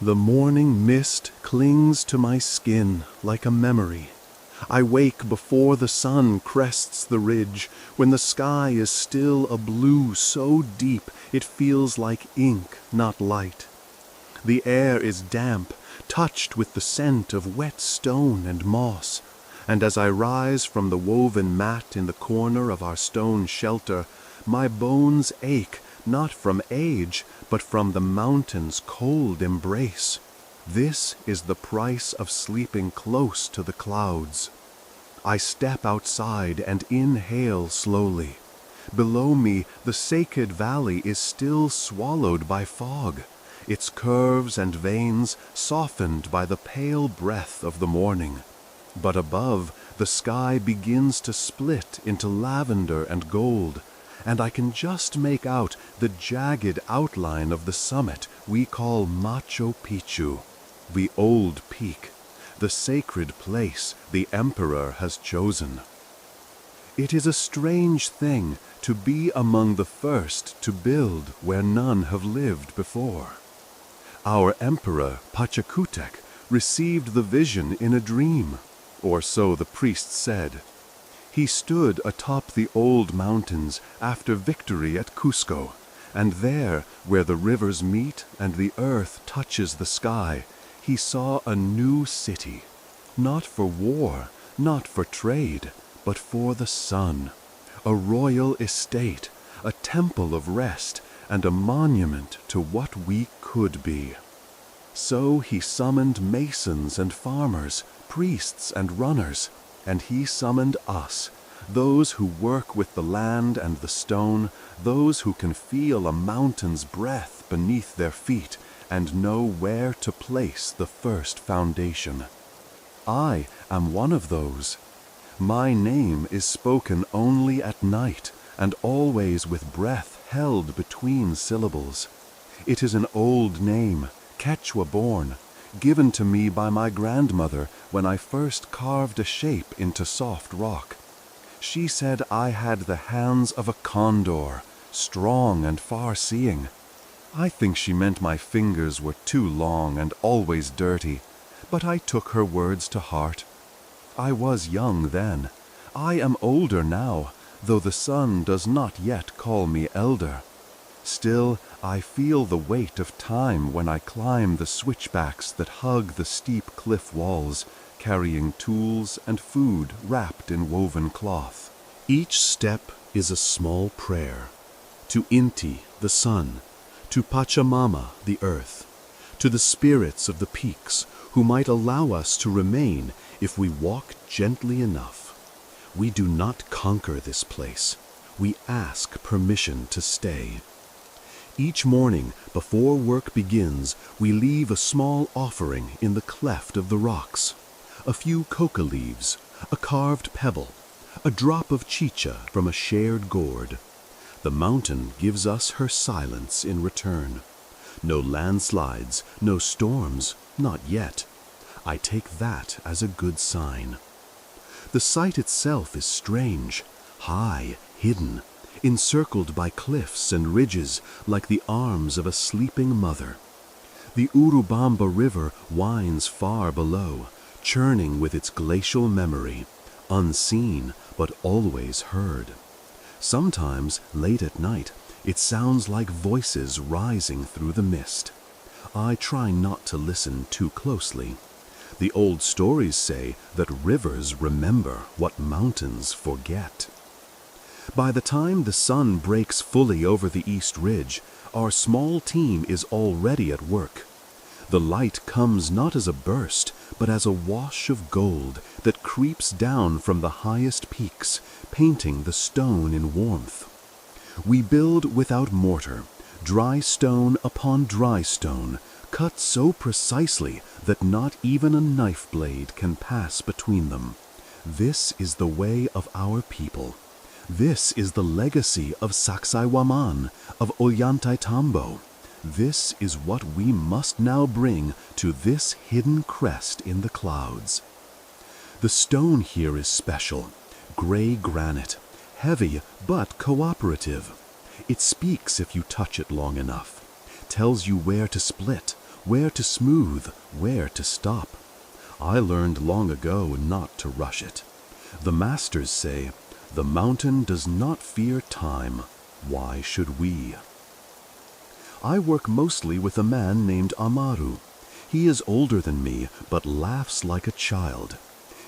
The morning mist clings to my skin like a memory. I wake before the sun crests the ridge, when the sky is still a blue so deep it feels like ink, not light. The air is damp, touched with the scent of wet stone and moss, and as I rise from the woven mat in the corner of our stone shelter, my bones ache, not from age, but from the mountain's cold embrace. This is the price of sleeping close to the clouds. I step outside and inhale slowly. Below me, the sacred valley is still swallowed by fog, its curves and veins softened by the pale breath of the morning. But above, the sky begins to split into lavender and gold, and I can just make out the jagged outline of the summit we call Machu Picchu, the old peak, the sacred place the emperor has chosen. It is a strange thing to be among the first to build where none have lived before. Our emperor, Pachacutec, received the vision in a dream, or so the priest said. He stood atop the old mountains after victory at Cusco, and there, where the rivers meet and the earth touches the sky, he saw a new city, not for war, not for trade, but for the sun, a royal estate, a temple of rest, and a monument to what we could be. So he summoned masons and farmers, priests and runners, and he summoned us, those who work with the land and the stone, those who can feel a mountain's breath beneath their feet and know where to place the first foundation. I am one of those. My name is spoken only at night and always with breath held between syllables. It is an old name, Quechua-born, given to me by my grandmother when I first carved a shape into soft rock. She said I had the hands of a condor, strong and far-seeing. I think she meant my fingers were too long and always dirty, but I took her words to heart. I was young then. I am older now, though the sun does not yet call me elder. Still, I feel the weight of time when I climb the switchbacks that hug the steep cliff walls, carrying tools and food wrapped in woven cloth. Each step is a small prayer. To Inti, the sun, to Pachamama, the earth, to the spirits of the peaks who might allow us to remain if we walk gently enough. We do not conquer this place. We ask permission to stay. Each morning, before work begins, we leave a small offering in the cleft of the rocks. A few coca leaves, a carved pebble, a drop of chicha from a shared gourd. The mountain gives us her silence in return. No landslides, no storms, not yet. I take that as a good sign. The site itself is strange, high, hidden, encircled by cliffs and ridges like the arms of a sleeping mother. The Urubamba River winds far below, churning with its glacial memory, unseen but always heard. Sometimes, late at night, it sounds like voices rising through the mist. I try not to listen too closely. The old stories say that rivers remember what mountains forget. By the time the sun breaks fully over the east ridge, our small team is already at work. The light comes not as a burst, but as a wash of gold that creeps down from the highest peaks, painting the stone in warmth. We build without mortar, dry stone upon dry stone, cut so precisely that not even a knife blade can pass between them. This is the way of our people. This is the legacy of Sacsayhuaman, of Ollantaytambo. This is what we must now bring to this hidden crest in the clouds. The stone here is special, gray granite, heavy but cooperative. It speaks if you touch it long enough, tells you where to split, where to smooth, where to stop. I learned long ago not to rush it. The masters say, the mountain does not fear time. Why should we? I work mostly with a man named Amaru. He is older than me, but laughs like a child.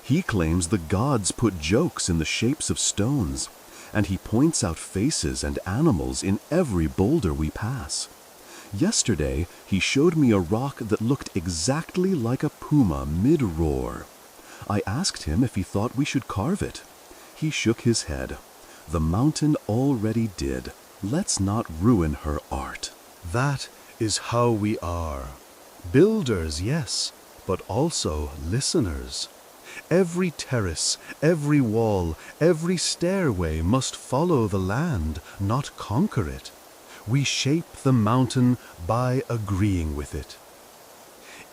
He claims the gods put jokes in the shapes of stones, and he points out faces and animals in every boulder we pass. Yesterday, he showed me a rock that looked exactly like a puma mid-roar. I asked him if he thought we should carve it. He shook his head. The mountain already did. Let's not ruin her art. That is how we are. Builders, yes, but also listeners. Every terrace, every wall, every stairway must follow the land, not conquer it. We shape the mountain by agreeing with it.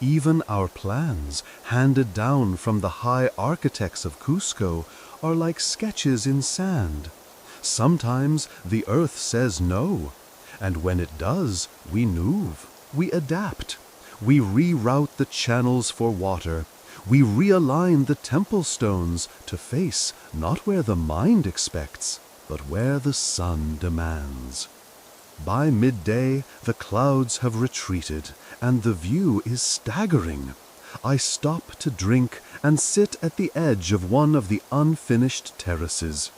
Even our plans, handed down from the high architects of Cusco, are like sketches in sand. Sometimes the earth says no, and when it does, we move, we adapt. We reroute the channels for water. We realign the temple stones to face not where the mind expects, but where the sun demands. By midday, the clouds have retreated, and the view is staggering. I stop to drink and sit at the edge of one of the unfinished terraces.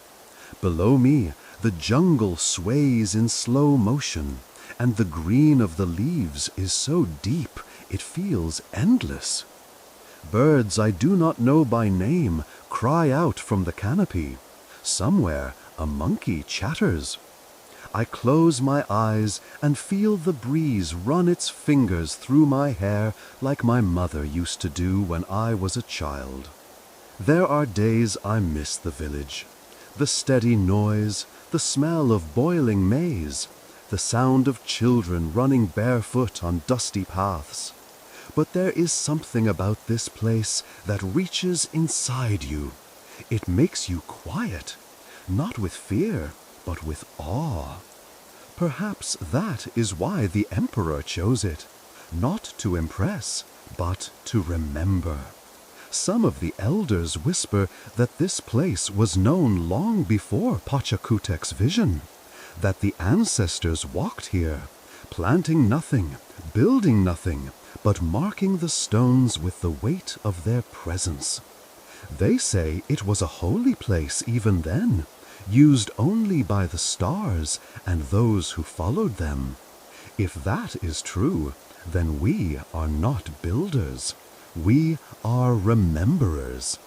Below me, the jungle sways in slow motion, and the green of the leaves is so deep it feels endless. Birds I do not know by name cry out from the canopy. Somewhere a monkey chatters. I close my eyes and feel the breeze run its fingers through my hair like my mother used to do when I was a child. There are days I miss the village. The steady noise, the smell of boiling maize, the sound of children running barefoot on dusty paths. But there is something about this place that reaches inside you. It makes you quiet, not with fear, but with awe. Perhaps that is why the emperor chose it, not to impress, but to remember. Some of the elders whisper that this place was known long before Pachacutec's vision, that the ancestors walked here, planting nothing, building nothing, but marking the stones with the weight of their presence. They say it was a holy place even then, used only by the stars and those who followed them. If that is true, then we are not builders. We are rememberers.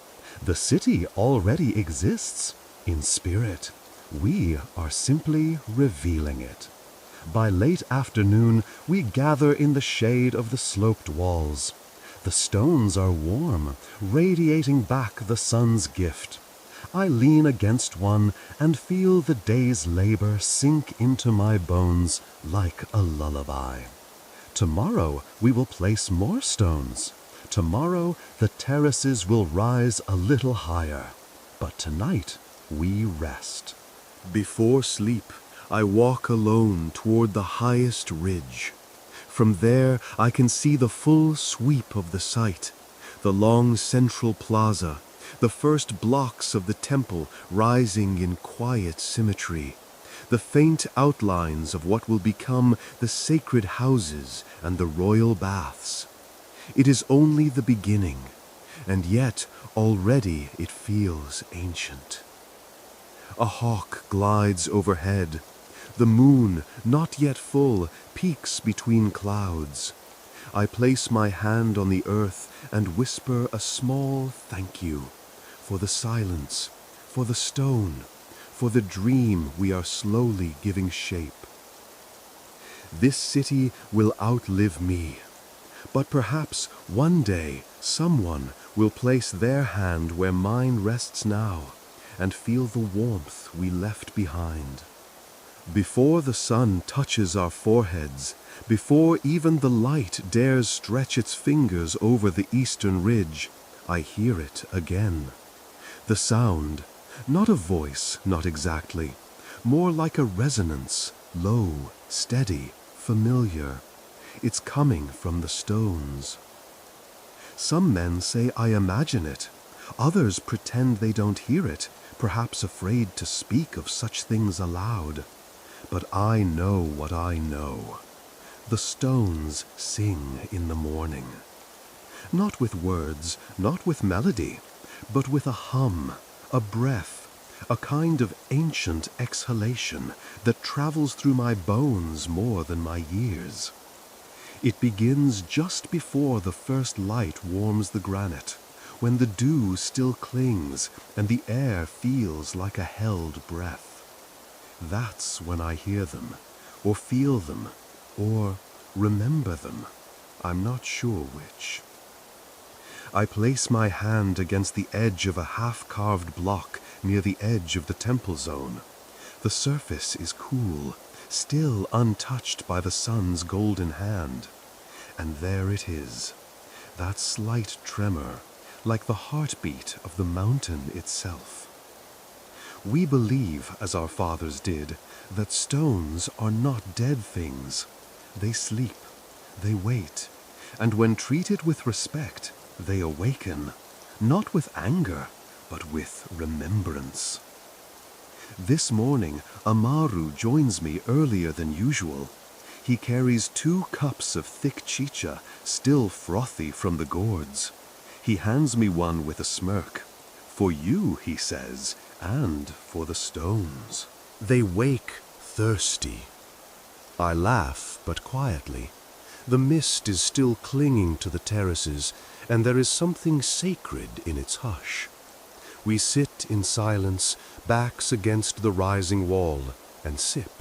The city already exists in spirit. We are simply revealing it. By late afternoon, we gather in the shade of the sloped walls. The stones are warm, radiating back the sun's gift. I lean against one and feel the day's labor sink into my bones like a lullaby. Tomorrow we will place more stones. Tomorrow the terraces will rise a little higher. But tonight we rest. Before sleep, I walk alone toward the highest ridge. From there I can see the full sweep of the site, the long central plaza, the first blocks of the temple rising in quiet symmetry, the faint outlines of what will become the sacred houses and the royal baths. It is only the beginning, and yet already it feels ancient. A hawk glides overhead. The moon, not yet full, peeks between clouds. I place my hand on the earth and whisper a small thank you for the silence, for the stone, for the dream we are slowly giving shape. This city will outlive me, but perhaps one day someone will place their hand where mine rests now and feel the warmth we left behind. Before the sun touches our foreheads, before even the light dares stretch its fingers over the eastern ridge, I hear it again. The sound, not a voice, not exactly, more like a resonance, low, steady, familiar. It's coming from the stones. Some men say I imagine it. Others pretend they don't hear it, perhaps afraid to speak of such things aloud. But I know what I know. The stones sing in the morning. Not with words, not with melody, but with a hum, a breath, a kind of ancient exhalation that travels through my bones more than my years. It begins just before the first light warms the granite, when the dew still clings and the air feels like a held breath. That's when I hear them, or feel them, or remember them. I'm not sure which. I place my hand against the edge of a half-carved block near the edge of the temple zone. The surface is cool, still untouched by the sun's golden hand. And there it is, that slight tremor, like the heartbeat of the mountain itself. We believe, as our fathers did, that stones are not dead things. They sleep, they wait, and when treated with respect, they awaken, not with anger, but with remembrance. This morning, Amaru joins me earlier than usual. He carries 2 cups of thick chicha, still frothy from the gourds. He hands me one with a smirk. For you, he says, and for the stones. They wake thirsty. I laugh, but quietly. The mist is still clinging to the terraces, and there is something sacred in its hush. We sit in silence, backs against the rising wall, and sip.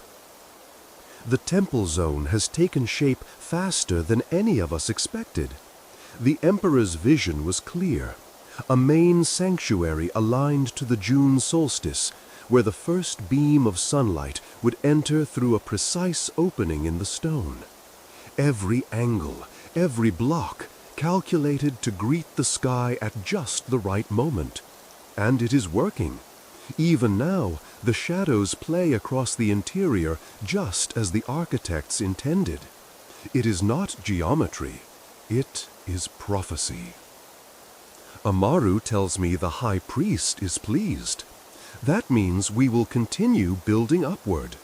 The temple zone has taken shape faster than any of us expected. The Emperor's vision was clear. A main sanctuary aligned to the June solstice, where the first beam of sunlight would enter through a precise opening in the stone. Every angle, every block, calculated to greet the sky at just the right moment. And it is working. Even now, the shadows play across the interior just as the architects intended. It is not geometry, it is prophecy. Amaru tells me the high priest is pleased. That means we will continue building upward.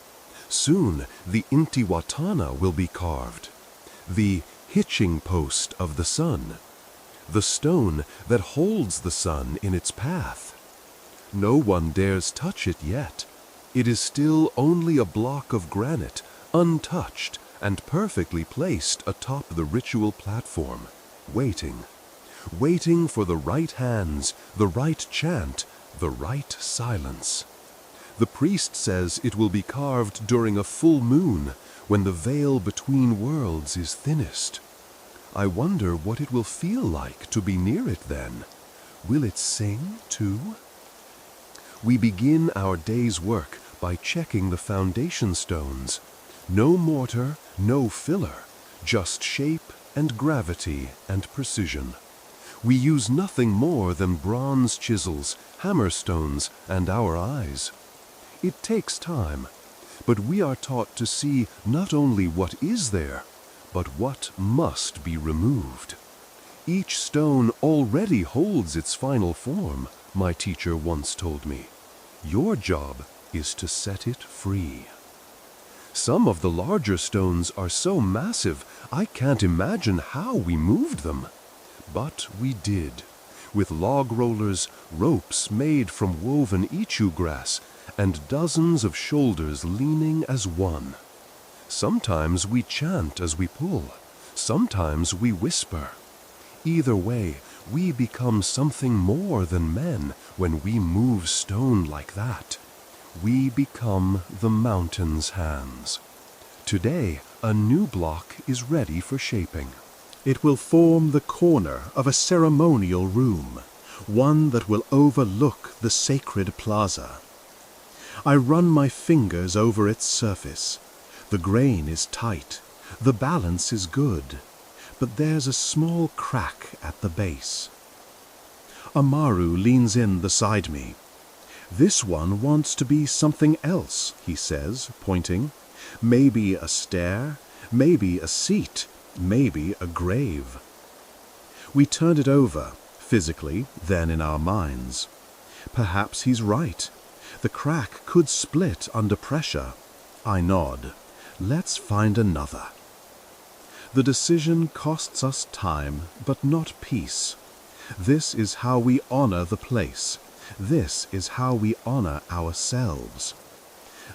Soon, the Intihuatana will be carved. The hitching post of the sun. The stone that holds the sun in its path. No one dares touch it yet. It is still only a block of granite, untouched and perfectly placed atop the ritual platform, waiting. Waiting for the right hands, the right chant, the right silence. The priest says it will be carved during a full moon, when the veil between worlds is thinnest. I wonder what it will feel like to be near it then. Will it sing too? We begin our day's work by checking the foundation stones. No mortar, no filler, just shape and gravity and precision. We use nothing more than bronze chisels, hammerstones, and our eyes. It takes time, but we are taught to see not only what is there, but what must be removed. Each stone already holds its final form, my teacher once told me. Your job is to set it free. Some of the larger stones are so massive, I can't imagine how we moved them. But we did, with log rollers, ropes made from woven ichu grass, and dozens of shoulders leaning as one. Sometimes we chant as we pull, sometimes we whisper. Either way, we become something more than men when we move stone like that. We become the mountain's hands. Today, a new block is ready for shaping. It will form the corner of a ceremonial room, one that will overlook the sacred plaza. I run my fingers over its surface. The grain is tight, the balance is good, but there's a small crack at the base. Amaru leans in beside me. This one wants to be something else, he says, pointing. Maybe a stair, maybe a seat, maybe a grave. We turned it over, physically, then in our minds. Perhaps he's right. The crack could split under pressure. I nod. Let's find another. The decision costs us time, but not peace. This is how we honor the place. This is how we honor ourselves.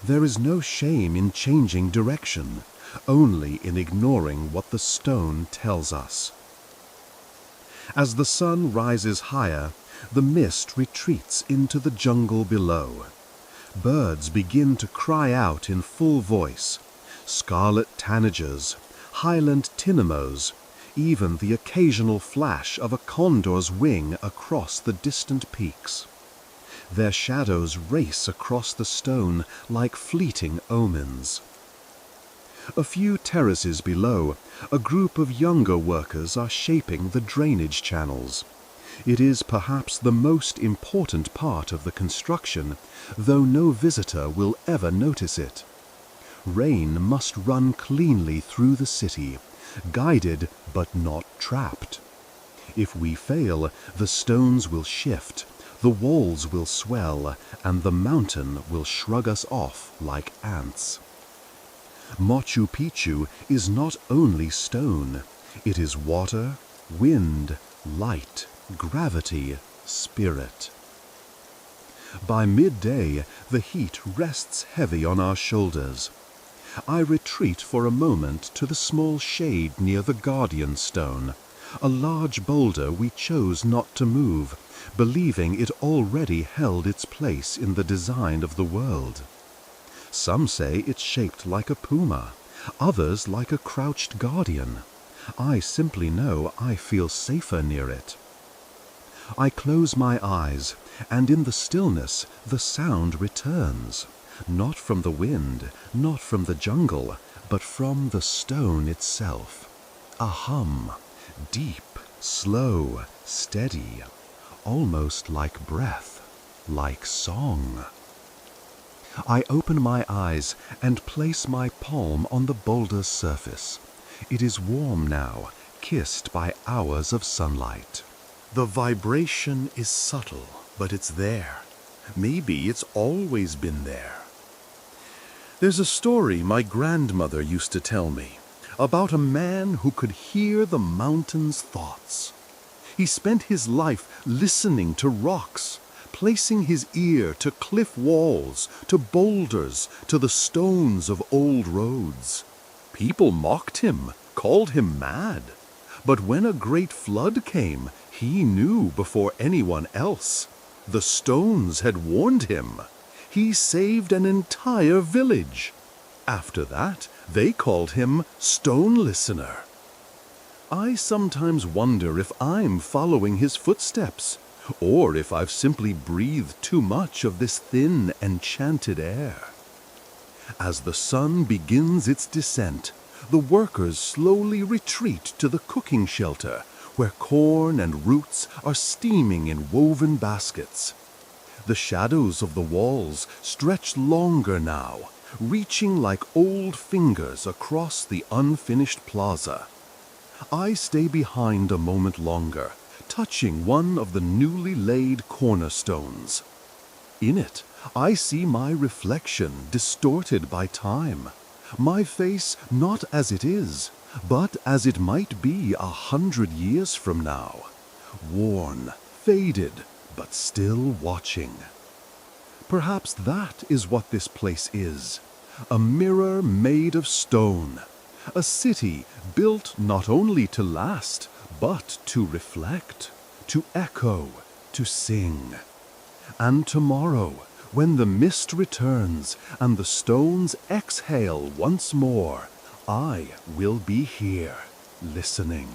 There is no shame in changing direction, only in ignoring what the stone tells us. As the sun rises higher, the mist retreats into the jungle below. Birds begin to cry out in full voice. Scarlet tanagers, highland tinamous, even the occasional flash of a condor's wing across the distant peaks. Their shadows race across the stone like fleeting omens. A few terraces below, a group of younger workers are shaping the drainage channels. It is perhaps the most important part of the construction, though no visitor will ever notice it. Rain must run cleanly through the city, guided but not trapped. If we fail, the stones will shift, the walls will swell, and the mountain will shrug us off like ants. Machu Picchu is not only stone, it is water, wind, light, gravity, spirit. By midday, the heat rests heavy on our shoulders. I retreat for a moment to the small shade near the guardian stone, a large boulder we chose not to move, believing it already held its place in the design of the world. Some say it's shaped like a puma, others like a crouched guardian. I simply know I feel safer near it. I close my eyes, and in the stillness the sound returns, not from the wind, not from the jungle, but from the stone itself. A hum, deep, slow, steady, almost like breath, like song. I open my eyes and place my palm on the boulder's surface. It is warm now, kissed by hours of sunlight. The vibration is subtle, but it's there. Maybe it's always been there. There's a story my grandmother used to tell me about a man who could hear the mountain's thoughts. He spent his life listening to rocks, placing his ear to cliff walls, to boulders, to the stones of old roads. People mocked him, called him mad. But when a great flood came, he knew before anyone else. The stones had warned him. He saved an entire village. After that, they called him Stone Listener. I sometimes wonder if I'm following his footsteps, or if I've simply breathed too much of this thin, enchanted air. As the sun begins its descent, the workers slowly retreat to the cooking shelter, where corn and roots are steaming in woven baskets. The shadows of the walls stretch longer now, reaching like old fingers across the unfinished plaza. I stay behind a moment longer, touching one of the newly laid cornerstones. In it, I see my reflection distorted by time, my face not as it is, but as it might be 100 years from now, worn, faded, but still watching. Perhaps that is what this place is, a mirror made of stone, a city built not only to last, but to reflect, to echo, to sing. And tomorrow, when the mist returns and the stones exhale once more, I will be here, listening.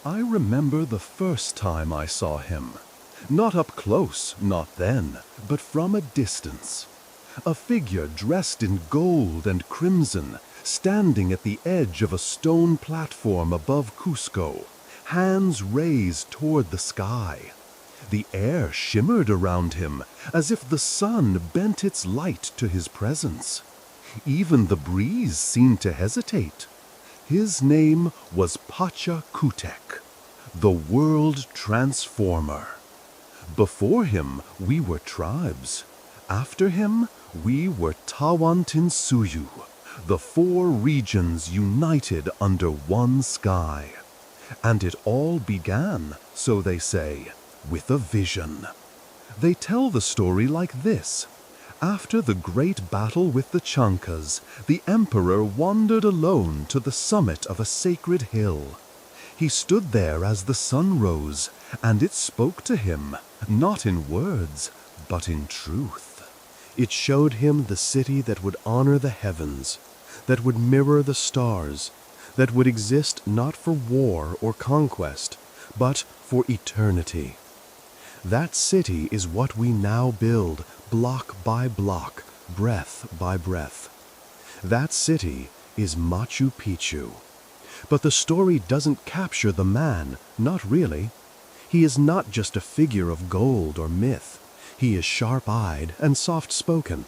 I remember the first time I saw him. Not up close, not then, but from a distance. A figure dressed in gold and crimson, standing at the edge of a stone platform above Cusco, hands raised toward the sky. The air shimmered around him, as if the sun bent its light to his presence. Even the breeze seemed to hesitate. His name was Pachacutec, the world transformer. Before him, we were tribes. After him, we were Tawantinsuyu, the 4 regions united under one sky. And it all began, so they say, with a vision. They tell the story like this. After the great battle with the Chankas, the emperor wandered alone to the summit of a sacred hill. He stood there as the sun rose, and it spoke to him, not in words, but in truth. It showed him the city that would honor the heavens, that would mirror the stars, that would exist not for war or conquest, but for eternity. That city is what we now build, block by block, breath by breath. That city is Machu Picchu. But the story doesn't capture the man, not really. He is not just a figure of gold or myth. He is sharp-eyed and soft-spoken.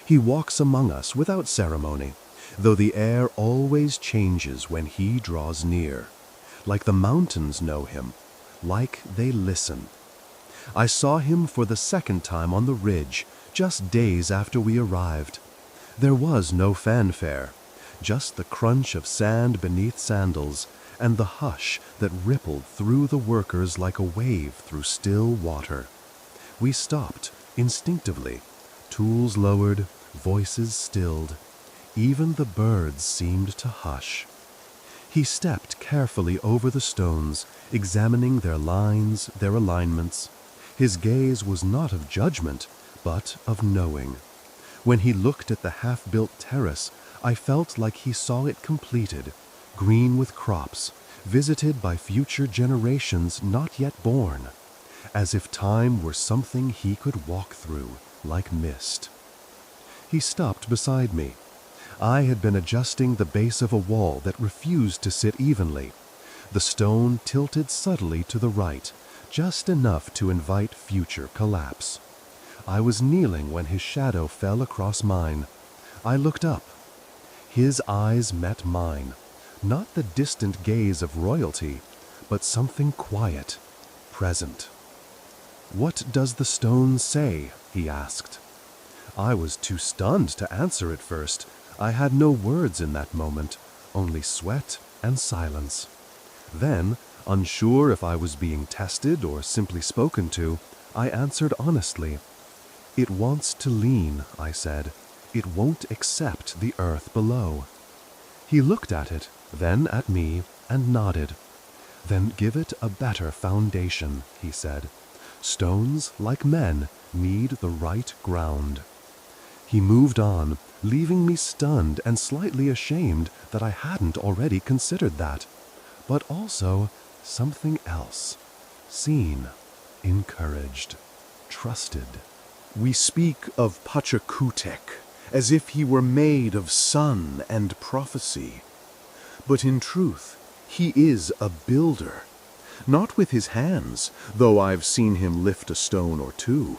He walks among us without ceremony, though the air always changes when he draws near. Like the mountains know him, like they listen. I saw him for the second time on the ridge, just days after we arrived. There was no fanfare, just the crunch of sand beneath sandals and the hush that rippled through the workers like a wave through still water. We stopped, instinctively, tools lowered, voices stilled. Even the birds seemed to hush. He stepped carefully over the stones, examining their lines, their alignments. His gaze was not of judgment, but of knowing. When he looked at the half-built terrace, I felt like he saw it completed, green with crops, visited by future generations not yet born, as if time were something he could walk through, like mist. He stopped beside me. I had been adjusting the base of a wall that refused to sit evenly. The stone tilted subtly to the right, just enough to invite future collapse. I was kneeling when his shadow fell across mine. I looked up. His eyes met mine, not the distant gaze of royalty, but something quiet, present. "What does the stone say?" he asked. I was too stunned to answer at first. I had no words in that moment, only sweat and silence. Then, unsure if I was being tested or simply spoken to, I answered honestly. "It wants to lean," I said. "It won't accept the earth below." He looked at it, then at me, and nodded. "Then give it a better foundation," he said. "Stones, like men, need the right ground." He moved on, leaving me stunned and slightly ashamed that I hadn't already considered that. But also something else. Seen, encouraged, trusted. We speak of Pachacutec as if he were made of sun and prophecy. But in truth, he is a builder. Not with his hands, though I've seen him lift a stone or two,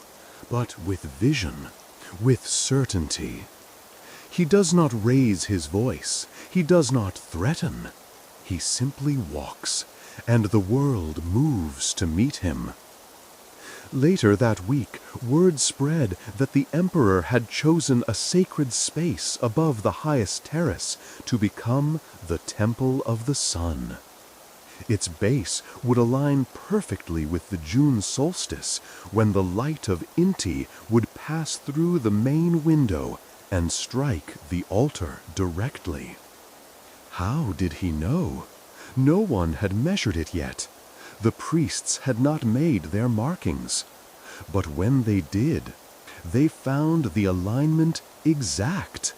but with vision, with certainty. He does not raise his voice. He does not threaten. He simply walks, and the world moves to meet him. Later that week, word spread that the emperor had chosen a sacred space above the highest terrace to become the Temple of the Sun. Its base would align perfectly with the June solstice, when the light of Inti would pass through the main window and strike the altar directly. How did he know? No one had measured it yet. The priests had not made their markings. But when they did, they found the alignment exact.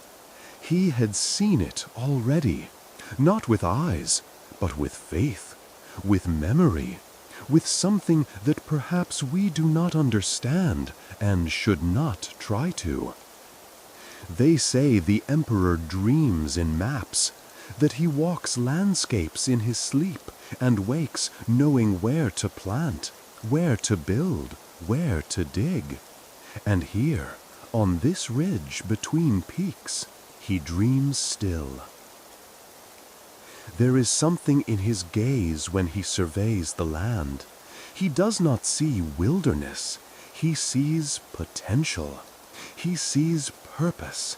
He had seen it already, not with eyes, but with faith, with memory, with something that perhaps we do not understand and should not try to. They say the emperor dreams in maps, that he walks landscapes in his sleep and wakes knowing where to plant, where to build, where to dig. And here, on this ridge between peaks, he dreams still. There is something in his gaze when he surveys the land. He does not see wilderness. He sees potential. He sees purpose.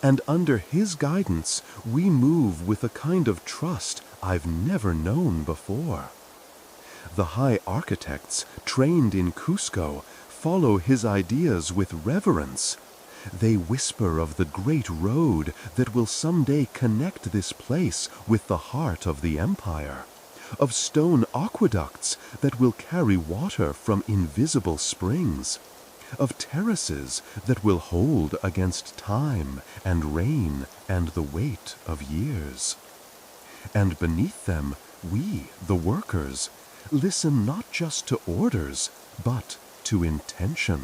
And under his guidance, we move with a kind of trust I've never known before. The high architects, trained in Cusco, follow his ideas with reverence. They whisper of the great road that will someday connect this place with the heart of the empire, of stone aqueducts that will carry water from invisible springs, of terraces that will hold against time and rain and the weight of years. And beneath them, we, the workers, listen not just to orders, but to intention.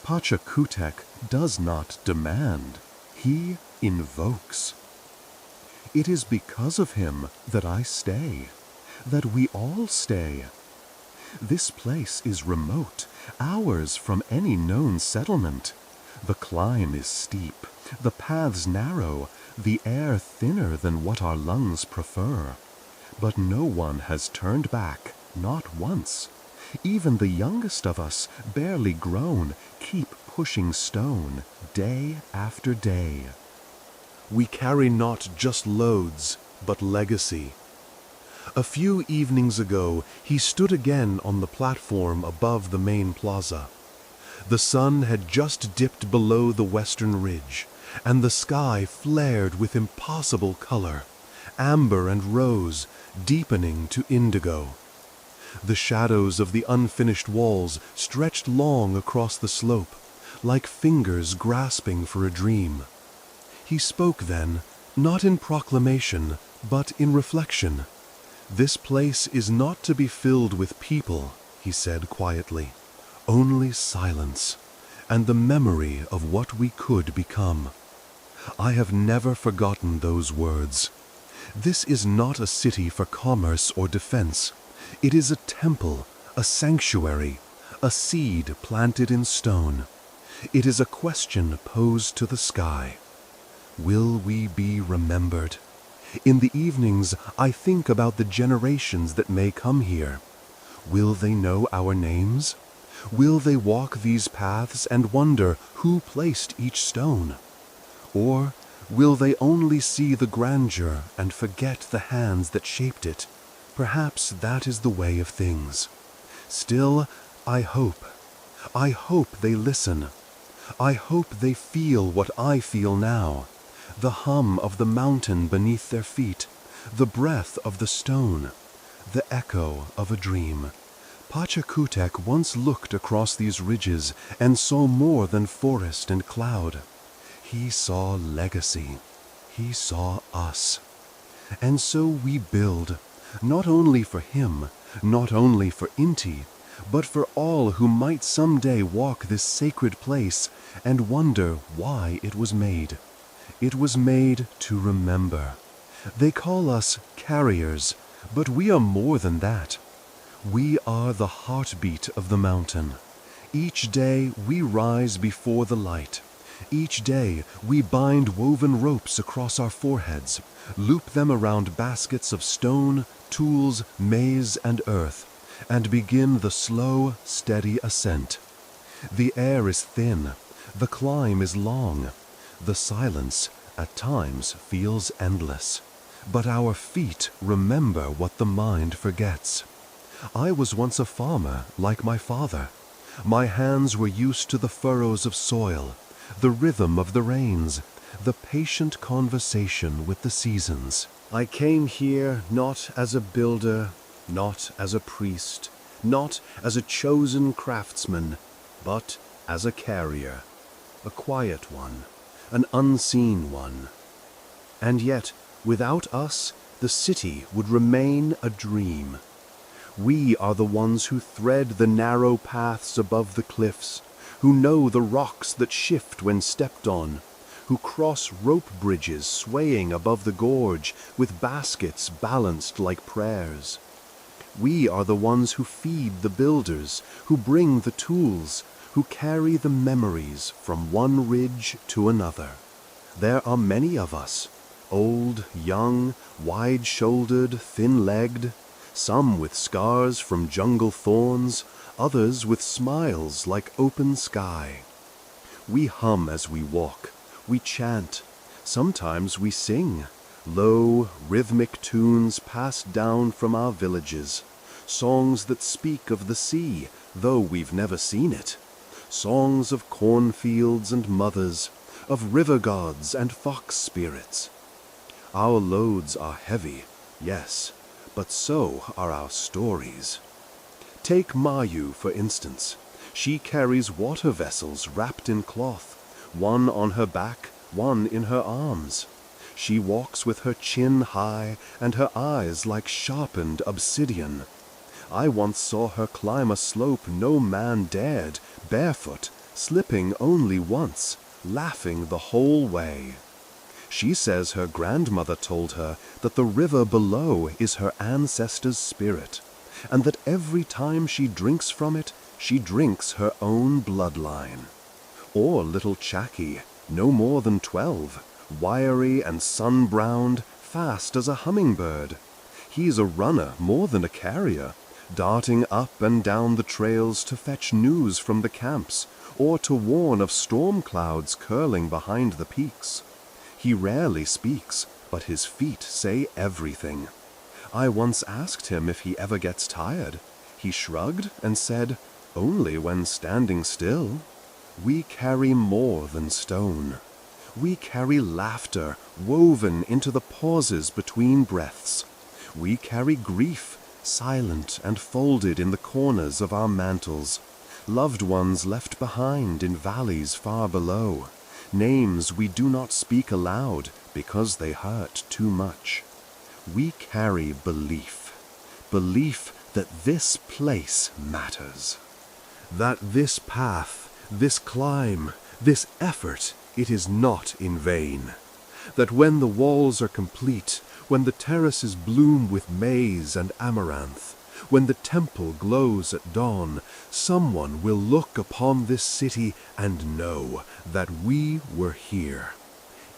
Pachacutec does not demand. He invokes. It is because of him that I stay, that we all stay. This place is remote, hours from any known settlement. The climb is steep, the paths narrow, the air thinner than what our lungs prefer. But no one has turned back, not once. Even the youngest of us, barely grown, keep pushing stone, day after day. We carry not just loads, but legacy. A few evenings ago, he stood again on the platform above the main plaza. The sun had just dipped below the western ridge, and the sky flared with impossible color, amber and rose, deepening to indigo. The shadows of the unfinished walls stretched long across the slope, like fingers grasping for a dream. He spoke then, not in proclamation, but in reflection. This place is not to be filled with people, he said quietly, only silence, and the memory of what we could become. I have never forgotten those words. This is not a city for commerce or defense. It is a temple, a sanctuary, a seed planted in stone. It is a question posed to the sky. Will we be remembered? In the evenings, I think about the generations that may come here. Will they know our names? Will they walk these paths and wonder who placed each stone? Or will they only see the grandeur and forget the hands that shaped it? Perhaps that is the way of things. Still, I hope they listen. I hope they feel what I feel now. The hum of the mountain beneath their feet, the breath of the stone, the echo of a dream. Pachacutec once looked across these ridges and saw more than forest and cloud. He saw legacy. He saw us. And so we build, not only for him, not only for Inti, but for all who might someday walk this sacred place and wonder why it was made. It was made to remember. They call us carriers, but we are more than that. We are the heartbeat of the mountain. Each day we rise before the light. Each day we bind woven ropes across our foreheads, loop them around baskets of stone, tools, maize, and earth, and begin the slow, steady ascent. The air is thin, the climb is long, the silence at times feels endless, but our feet remember what the mind forgets. I was once a farmer, like my father. My hands were used to the furrows of soil, the rhythm of the rains, the patient conversation with the seasons. I came here not as a builder, not as a priest, not as a chosen craftsman, but as a carrier, a quiet one, an unseen one. And yet, without us, the city would remain a dream. We are the ones who thread the narrow paths above the cliffs, who know the rocks that shift when stepped on, who cross rope bridges swaying above the gorge with baskets balanced like prayers. We are the ones who feed the builders, who bring the tools, who carry the memories from one ridge to another. There are many of us, old, young, wide-shouldered, thin-legged, some with scars from jungle thorns, others with smiles like open sky. We hum as we walk, we chant, sometimes we sing, low, rhythmic tunes passed down from our villages, songs that speak of the sea, though we've never seen it, songs of cornfields and mothers, of river gods and fox spirits. Our loads are heavy, yes, but so are our stories. Take Mayu, for instance. She carries water vessels wrapped in cloth, one on her back, one in her arms. She walks with her chin high and her eyes like sharpened obsidian. I once saw her climb a slope no man dared, barefoot, slipping only once, laughing the whole way. She says her grandmother told her that the river below is her ancestor's spirit, and that every time she drinks from it, she drinks her own bloodline. Or little Chaki, no more than 12, wiry and sun-browned, fast as a hummingbird. He's a runner more than a carrier, darting up and down the trails to fetch news from the camps, or to warn of storm clouds curling behind the peaks. He rarely speaks, but his feet say everything. I once asked him if he ever gets tired. He shrugged and said, "Only when standing still." We carry more than stone. We carry laughter woven into the pauses between breaths. We carry grief, silent and folded in the corners of our mantles, loved ones left behind in valleys far below, names we do not speak aloud because they hurt too much. We carry belief, belief that this place matters, that this path, this climb, this effort, it is not in vain, that when the walls are complete, when the terraces bloom with maize and amaranth, when the temple glows at dawn, someone will look upon this city and know that we were here,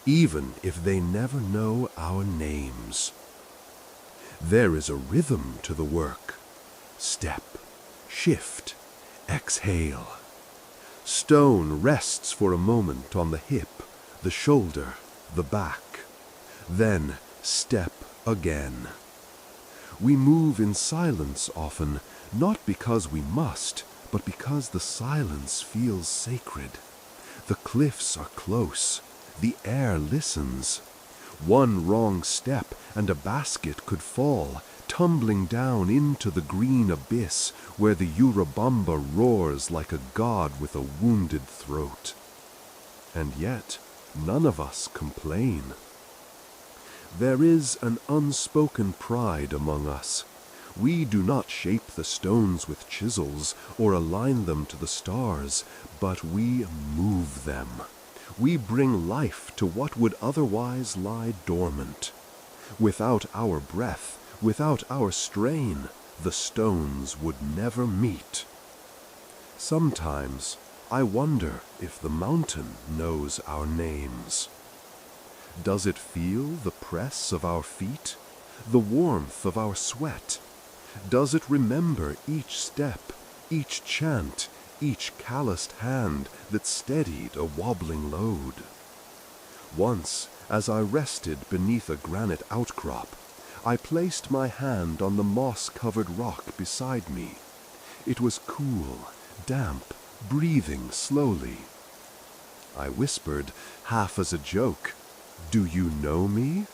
even if they never know our names. There is a rhythm to the work. Step, shift, exhale. Stone rests for a moment on the hip, the shoulder, the back. Then step again. We move in silence often, not because we must, but because the silence feels sacred. The cliffs are close. The air listens. One wrong step and a basket could fall, tumbling down into the green abyss where the Urubamba roars like a god with a wounded throat. And yet, none of us complain. There is an unspoken pride among us. We do not shape the stones with chisels or align them to the stars, but we move them. We bring life to what would otherwise lie dormant. Without our breath, without our strain, the stones would never meet. Sometimes I wonder if the mountain knows our names. Does it feel the press of our feet, the warmth of our sweat? Does it remember each step, each chant, each calloused hand that steadied a wobbling load? Once, as I rested beneath a granite outcrop, I placed my hand on the moss-covered rock beside me. It was cool, damp, breathing slowly. I whispered, half as a joke, "Do you know me?"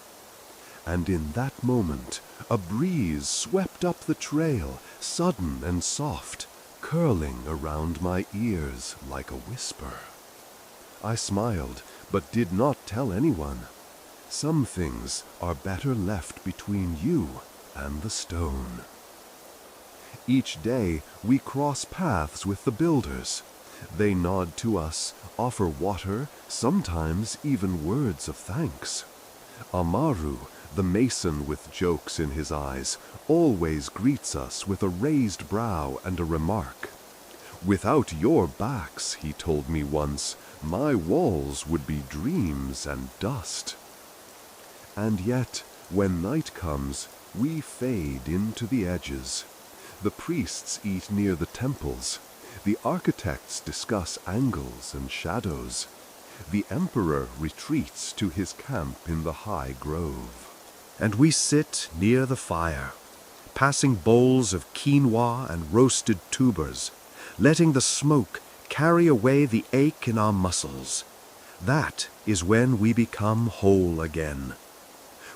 And in that moment, a breeze swept up the trail, sudden and soft, curling around my ears like a whisper. I smiled, but did not tell anyone. Some things are better left between you and the stone. Each day we cross paths with the builders. They nod to us, offer water, sometimes even words of thanks. Amaru, the mason with jokes in his eyes, always greets us with a raised brow and a remark. "Without your backs," he told me once, "my walls would be dreams and dust." And yet, when night comes, we fade into the edges. The priests eat near the temples. The architects discuss angles and shadows. The emperor retreats to his camp in the high grove. And we sit near the fire, passing bowls of quinoa and roasted tubers, letting the smoke carry away the ache in our muscles. That is when we become whole again.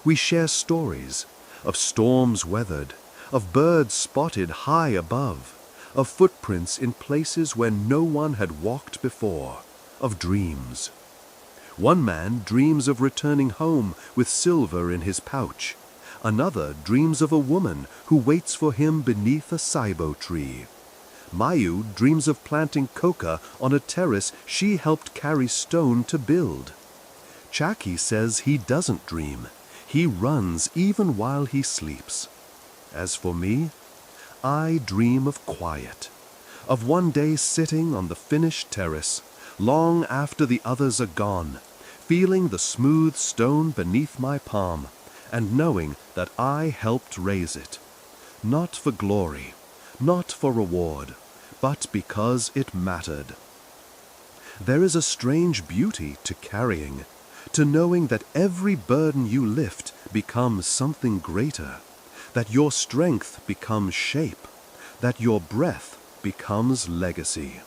We share stories of storms weathered, of birds spotted high above, of footprints in places where no one had walked before, of dreams. One man dreams of returning home with silver in his pouch. Another dreams of a woman who waits for him beneath a saibo tree. Mayu dreams of planting coca on a terrace she helped carry stone to build. Chaki says he doesn't dream. He runs even while he sleeps. As for me, I dream of quiet, of one day sitting on the finished terrace, long after the others are gone, feeling the smooth stone beneath my palm, and knowing that I helped raise it. Not for glory, not for reward, but because it mattered. There is a strange beauty to carrying, to knowing that every burden you lift becomes something greater, that your strength becomes shape, that your breath becomes legacy.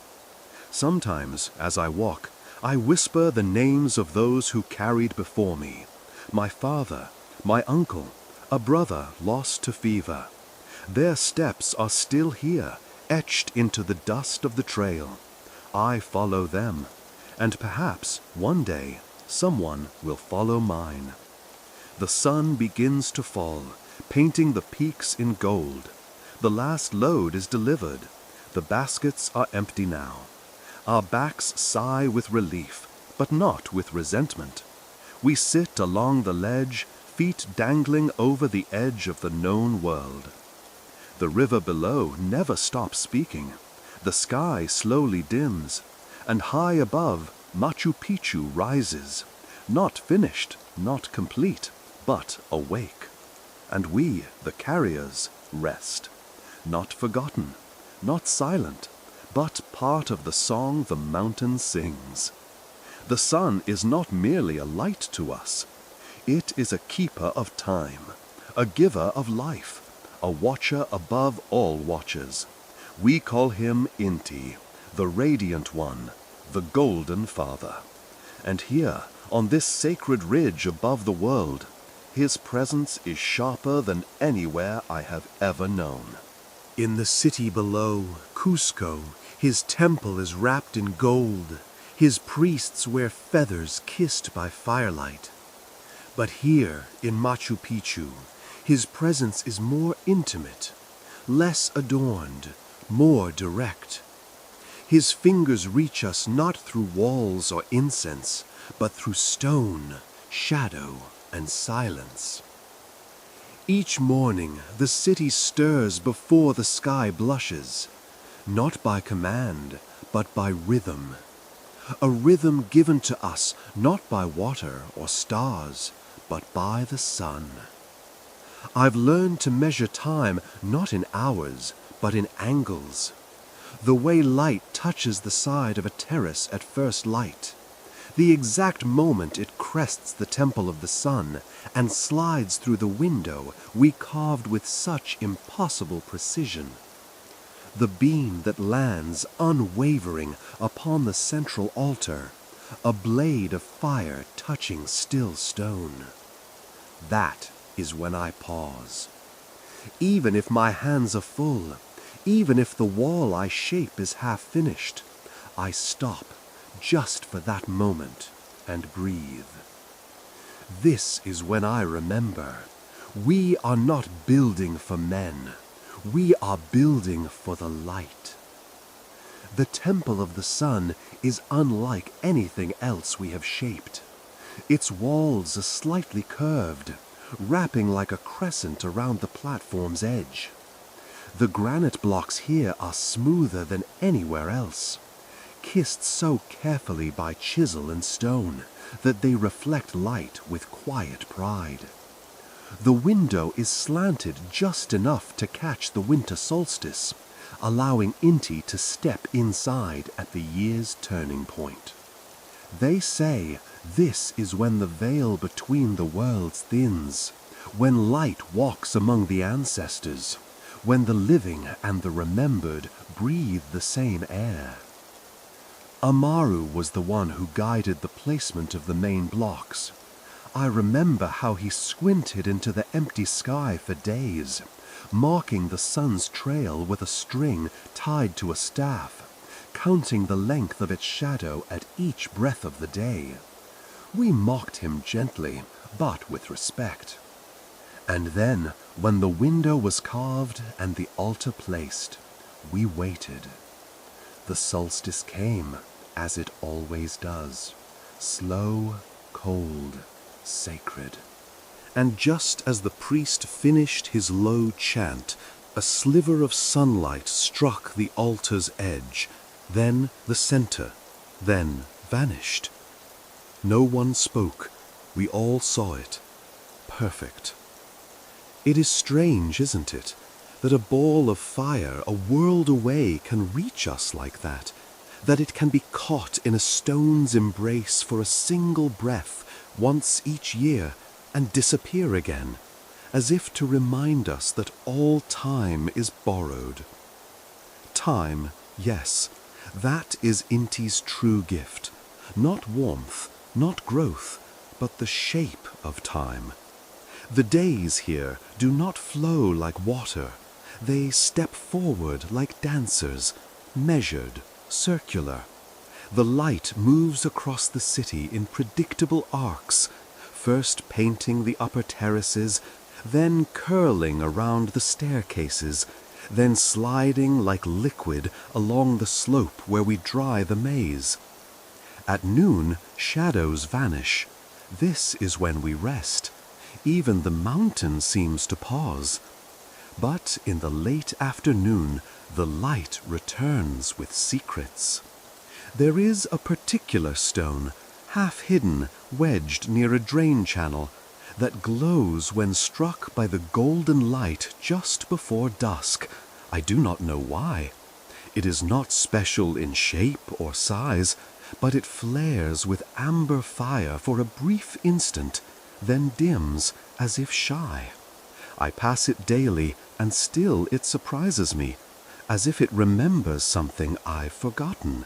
Sometimes, as I walk, I whisper the names of those who carried before me, my father, my uncle, a brother lost to fever. Their steps are still here, etched into the dust of the trail. I follow them, and perhaps one day someone will follow mine. The sun begins to fall, painting the peaks in gold. The last load is delivered. The baskets are empty now. Our backs sigh with relief, but not with resentment. We sit along the ledge, feet dangling over the edge of the known world. The river below never stops speaking. The sky slowly dims, and high above, Machu Picchu rises, not finished, not complete, but awake. And we, the carriers, rest, not forgotten, not silent, but part of the song the mountain sings. The sun is not merely a light to us. It is a keeper of time, a giver of life, a watcher above all watchers. We call him Inti, the radiant one, the golden father. And here, on this sacred ridge above the world, his presence is sharper than anywhere I have ever known. In the city below, Cusco, his temple is wrapped in gold. His priests wear feathers kissed by firelight. But here, in Machu Picchu, his presence is more intimate, less adorned, more direct. His fingers reach us not through walls or incense, but through stone, shadow, and silence. Each morning the city stirs before the sky blushes, not by command, but by rhythm. A rhythm given to us not by water or stars, but by the sun. I've learned to measure time not in hours, but in angles. The way light touches the side of a terrace at first light, the exact moment it crests the temple of the sun and slides through the window we carved with such impossible precision. The beam that lands unwavering upon the central altar, a blade of fire touching still stone. That is when I pause. Even if my hands are full, even if the wall I shape is half finished, I stop just for that moment and breathe. This is when I remember. We are not building for men. We are building for the light. The temple of the sun is unlike anything else we have shaped. Its walls are slightly curved, wrapping like a crescent around the platform's edge. The granite blocks here are smoother than anywhere else, kissed so carefully by chisel and stone that they reflect light with quiet pride. The window is slanted just enough to catch the winter solstice, allowing Inti to step inside at the year's turning point. They say this is when the veil between the worlds thins, when light walks among the ancestors, when the living and the remembered breathe the same air. Amaru was the one who guided the placement of the main blocks. I remember how he squinted into the empty sky for days, marking the sun's trail with a string tied to a staff, counting the length of its shadow at each breath of the day. We mocked him gently, but with respect. And then, when the window was carved and the altar placed, we waited. The solstice came, as it always does, slow, cold, sacred. And just as the priest finished his low chant, a sliver of sunlight struck the altar's edge, then the center, then vanished. No one spoke. We all saw it. Perfect. It is strange, isn't it, that a ball of fire a world away can reach us like that it can be caught in a stone's embrace for a single breath once each year and disappear again, as if to remind us that all time is borrowed. Time, yes, that is Inti's true gift, not warmth, not growth, but the shape of time. The days here do not flow like water. They step forward like dancers, measured, circular. The light moves across the city in predictable arcs, first painting the upper terraces, then curling around the staircases, then sliding like liquid along the slope where we dry the maize. At noon, shadows vanish. This is when we rest. Even the mountain seems to pause. But in the late afternoon, the light returns with secrets. There is a particular stone, half hidden, wedged near a drain channel, that glows when struck by the golden light just before dusk. I do not know why. It is not special in shape or size, but it flares with amber fire for a brief instant, then dims as if shy. I pass it daily, and still it surprises me, as if it remembers something I've forgotten.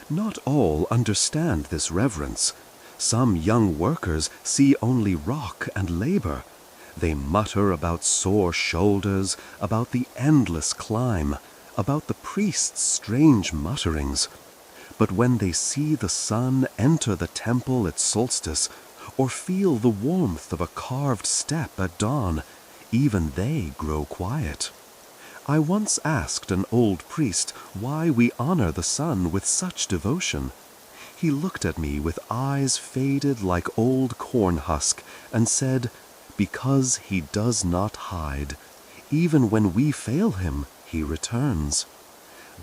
Not all understand this reverence. Some young workers see only rock and labor. They mutter about sore shoulders, about the endless climb, about the priest's strange mutterings. But when they see the sun enter the temple at solstice, or feel the warmth of a carved step at dawn, even they grow quiet. I once asked an old priest why we honor the sun with such devotion. He looked at me with eyes faded like old corn husk and said, "Because he does not hide. Even when we fail him, he returns."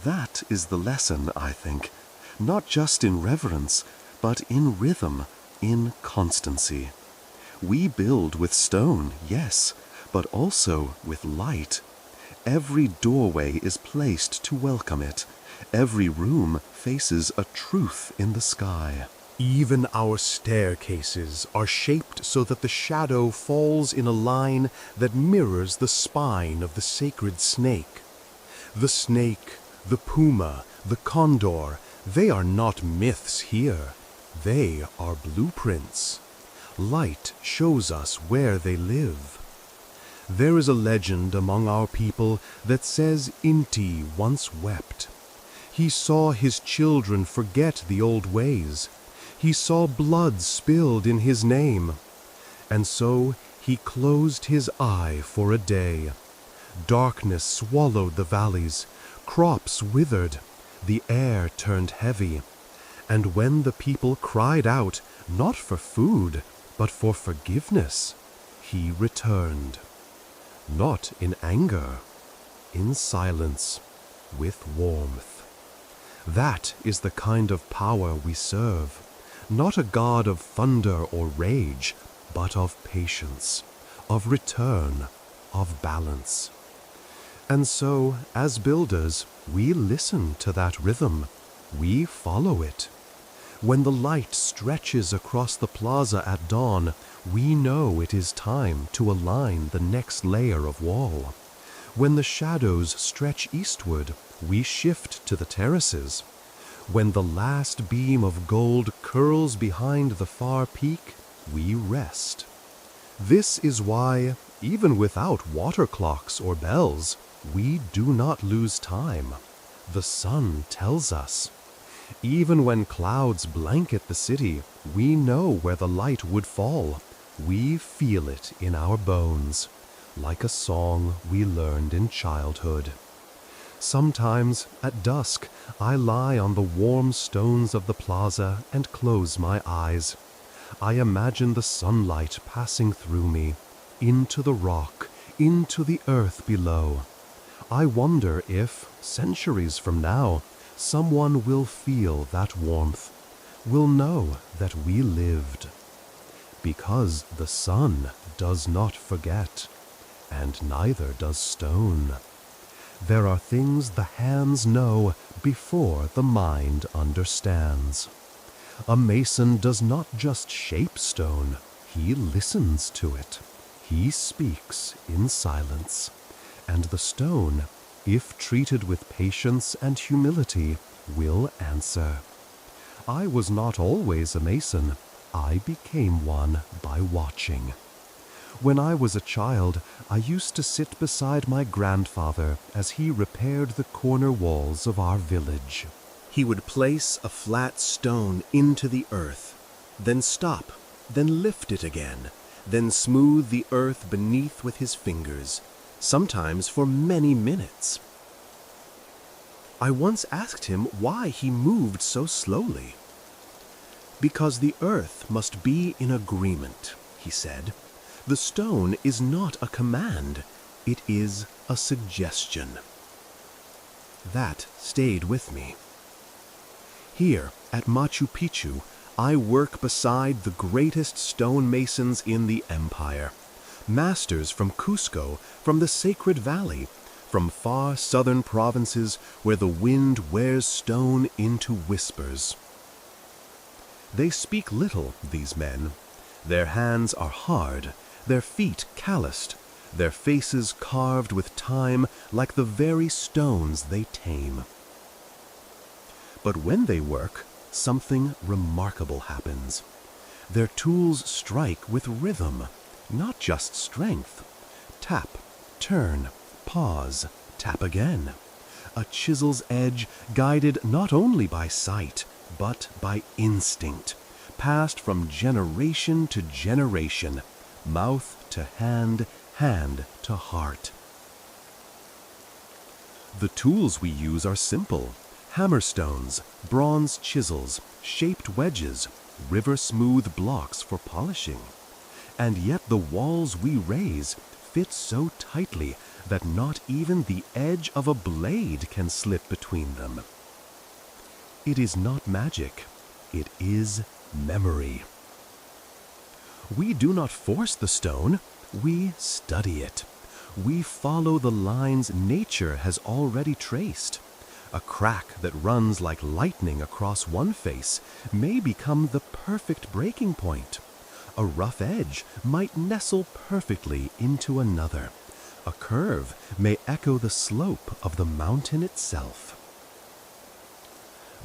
That is the lesson, I think, not just in reverence, but in rhythm, in constancy. We build with stone, yes, but also with light. Every doorway is placed to welcome it. Every room faces a truth in the sky. Even our staircases are shaped so that the shadow falls in a line that mirrors the spine of the sacred snake. The snake, the puma, the condor, they are not myths here. They are blueprints. Light shows us where they live. There is a legend among our people that says Inti once wept. He saw his children forget the old ways. He saw blood spilled in his name. And so he closed his eye for a day. Darkness swallowed the valleys. Crops withered. The air turned heavy. And when the people cried out, not for food, but for forgiveness, he returned. Not in anger, in silence, with warmth. That is the kind of power we serve. not a God of thunder or rage, but of patience, of return, of balance. And so, as builders, we listen to that rhythm. We follow it. When the light stretches across the plaza at dawn, we know it is time to align the next layer of wall. When the shadows stretch eastward, we shift to the terraces. When the last beam of gold curls behind the far peak, we rest. This is why, even without water clocks or bells, we do not lose time. The sun tells us. Even when clouds blanket the city, we know where the light would fall. We feel it in our bones, like a song we learned in childhood. Sometimes, at dusk, I lie on the warm stones of the plaza and close my eyes. I imagine the sunlight passing through me, into the rock, into the earth below. I wonder if, centuries from now, someone will feel that warmth, will know that we lived. Because the sun does not forget, and neither does stone. There are things the hands know before the mind understands. A mason does not just shape stone, he listens to it. He speaks in silence. And the stone, if treated with patience and humility, will answer. I was not always a mason. I became one by watching. When I was a child, I used to sit beside my grandfather as he repaired the corner walls of our village. He would place a flat stone into the earth, then stop, then lift it again, then smooth the earth beneath with his fingers, sometimes for many minutes. I once asked him why he moved so slowly. Because the earth must be in agreement, he said. The stone is not a command, it is a suggestion. That stayed with me. Here at Machu Picchu, I work beside the greatest stonemasons in the empire. Masters from Cusco, from the Sacred Valley, from far southern provinces where the wind wears stone into whispers. They speak little, these men. Their hands are hard, their feet calloused, their faces carved with time like the very stones they tame. But when they work, something remarkable happens. Their tools strike with rhythm, not just strength. Tap, turn, pause, tap again. A chisel's edge guided not only by sight, but by instinct, passed from generation to generation, mouth to hand, hand to heart. The tools we use are simple: hammerstones, bronze chisels, shaped wedges, river-smooth blocks for polishing. And yet the walls we raise fit so tightly that not even the edge of a blade can slip between them. It is not magic, it is memory. We do not force the stone, we study it. We follow the lines nature has already traced. A crack that runs like lightning across one face may become the perfect breaking point. A rough edge might nestle perfectly into another. A curve may echo the slope of the mountain itself.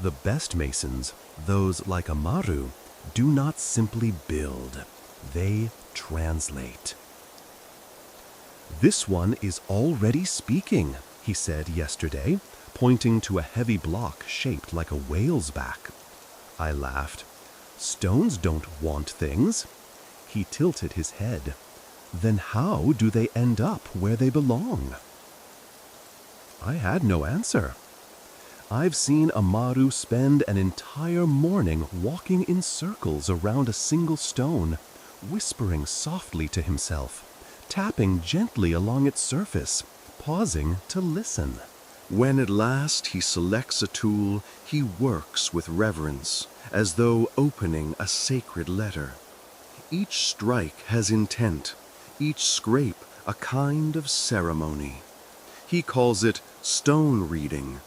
The best masons, those like Amaru, do not simply build, they translate. "This one is already speaking," he said yesterday, pointing to a heavy block shaped like a whale's back. I laughed. "Stones don't want things." He tilted his head. "Then how do they end up where they belong?" I had no answer. I've seen Amaru spend an entire morning walking in circles around a single stone, whispering softly to himself, tapping gently along its surface, pausing to listen. When at last he selects a tool, he works with reverence, as though opening a sacred letter. Each strike has intent, each scrape a kind of ceremony. He calls it stone reading.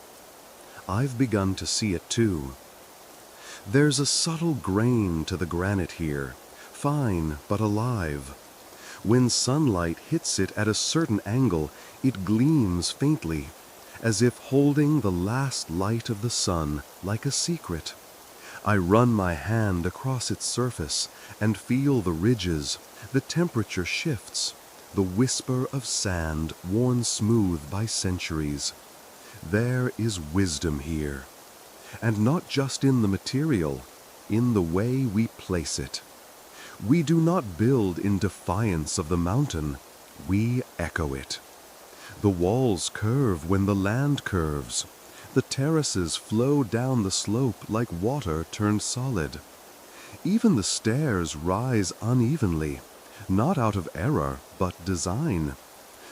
I've begun to see it too. There's a subtle grain to the granite here, fine but alive. When sunlight hits it at a certain angle, it gleams faintly, as if holding the last light of the sun like a secret. I run my hand across its surface and feel the ridges, the temperature shifts, the whisper of sand worn smooth by centuries. There is wisdom here, and not just in the material, in the way we place it. We do not build in defiance of the mountain, we echo it. The walls curve when the land curves. The terraces flow down the slope like water turned solid. Even the stairs rise unevenly, not out of error, but design.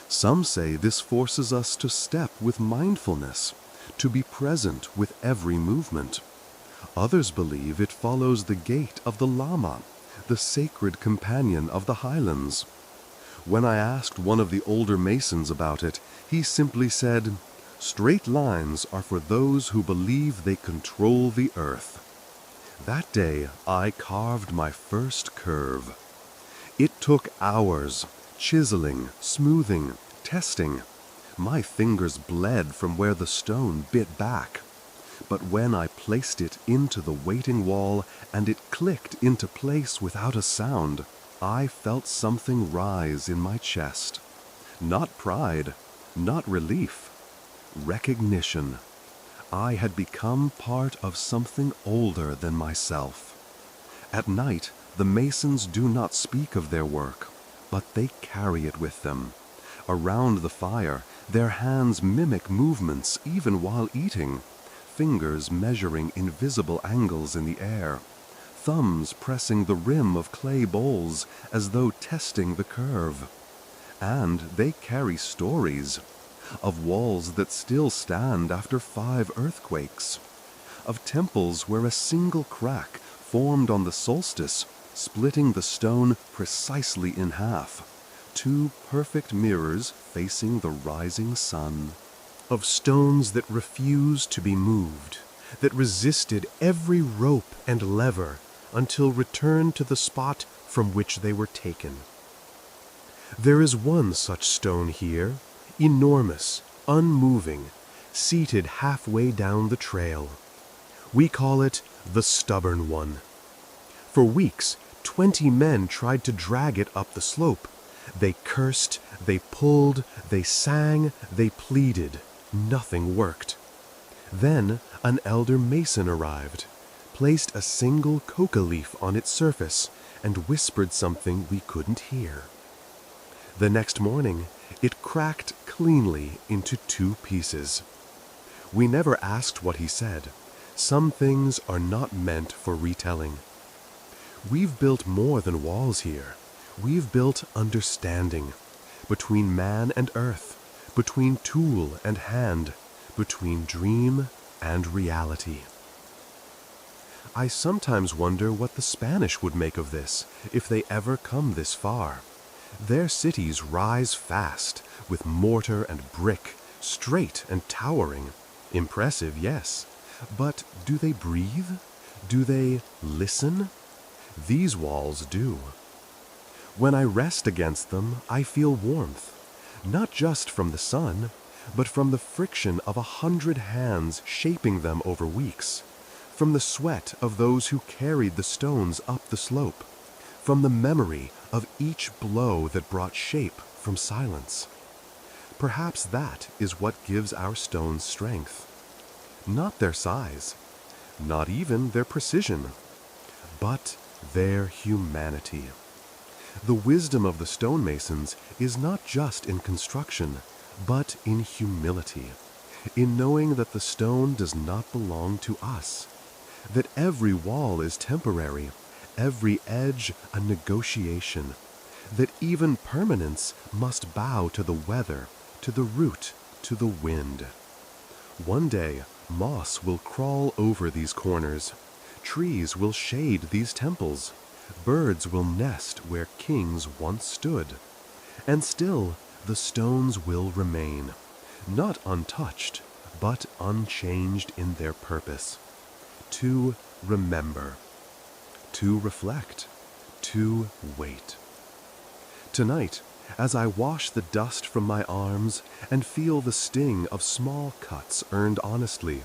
Some say this forces us to step with mindfulness, to be present with every movement. Others believe it follows the gait of the Lama, the sacred companion of the highlands. When I asked one of the older masons about it, he simply said, "Straight lines are for those who believe they control the earth." That day, I carved my first curve. It took hours, chiseling, smoothing, testing. My fingers bled from where the stone bit back. But when I placed it into the waiting wall and it clicked into place without a sound, I felt something rise in my chest. Not pride, not relief, recognition. I had become part of something older than myself. At night, the masons do not speak of their work, but they carry it with them. Around the fire, their hands mimic movements even while eating, fingers measuring invisible angles in the air, thumbs pressing the rim of clay bowls as though testing the curve. And they carry stories of walls that still stand after 5 earthquakes, of temples where a single crack formed on the solstice, splitting the stone precisely in half, 2 perfect mirrors facing the rising sun. Of stones that refused to be moved, that resisted every rope and lever until returned to the spot from which they were taken. There is one such stone here, enormous, unmoving, seated halfway down the trail. We call it the Stubborn One. For weeks, 20 men tried to drag it up the slope. They cursed, they pulled, they sang, they pleaded. Nothing worked. Then an elder mason arrived, placed a single coca leaf on its surface, and whispered something we couldn't hear. The next morning, it cracked cleanly into 2 pieces. We never asked what he said. Some things are not meant for retelling. We've built more than walls here. We've built understanding, between man and earth, between tool and hand, between dream and reality. I sometimes wonder what the Spanish would make of this, if they ever come this far. Their cities rise fast, with mortar and brick, straight and towering. Impressive, yes, but do they breathe? Do they listen? These walls do. When I rest against them, I feel warmth, not just from the sun, but from the friction of 100 hands shaping them over weeks, from the sweat of those who carried the stones up the slope, from the memory of each blow that brought shape from silence. Perhaps that is what gives our stones strength. Not their size, not even their precision, but their humanity. The wisdom of the stonemasons is not just in construction, but in humility, in knowing that the stone does not belong to us, that every wall is temporary, every edge a negotiation, that even permanence must bow to the weather, to the root, to the wind. One day, moss will crawl over these corners, Trees will shade these temples. Birds will nest where kings once stood. And still the stones will remain, not untouched, but unchanged in their purpose. To remember, to reflect, to wait. Tonight, as I wash the dust from my arms and feel the sting of small cuts earned honestly,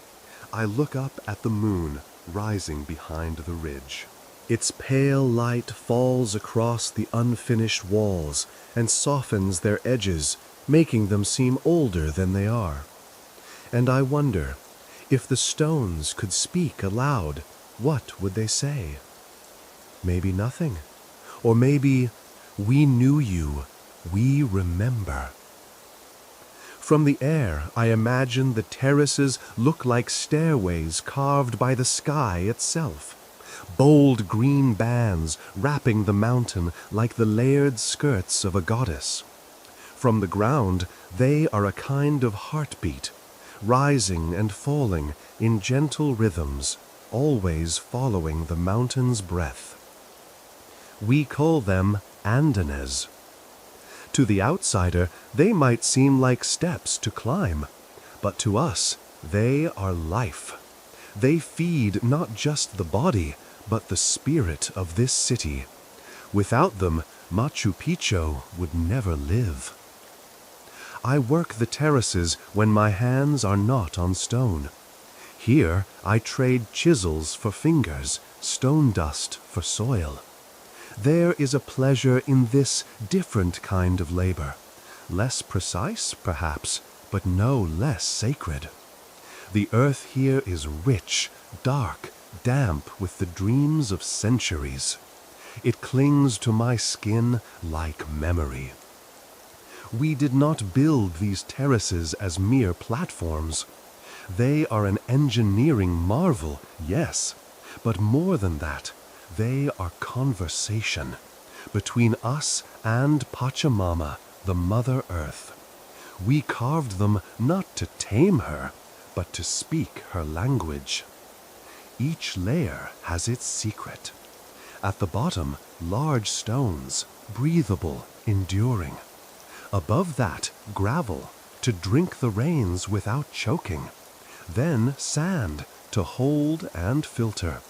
I look up at the moon rising behind the ridge. Its pale light falls across the unfinished walls and softens their edges, making them seem older than they are. And I wonder, if the stones could speak aloud, what would they say? Maybe nothing. Or maybe, we knew you, we remember. From the air, I imagine the terraces look like stairways carved by the sky itself. Bold green bands wrapping the mountain like the layered skirts of a goddess. From the ground, they are a kind of heartbeat, rising and falling in gentle rhythms, always following the mountain's breath. We call them andanas. To the outsider, they might seem like steps to climb, but to us, they are life. They feed not just the body, but the spirit of this city. Without them, Machu Picchu would never live. I work the terraces when my hands are not on stone. Here I trade chisels for fingers, stone dust for soil. There is a pleasure in this different kind of labor, less precise, perhaps, but no less sacred. The earth here is rich, dark, damp with the dreams of centuries. It clings to my skin like memory. We did not build these terraces as mere platforms. They are an engineering marvel, yes, but more than that, they are conversation between us and Pachamama, the Mother Earth. We carved them not to tame her, but to speak her language. Each layer has its secret. At the bottom, large stones, breathable, enduring. Above that, gravel, to drink the rains without choking. Then sand, to hold and filter.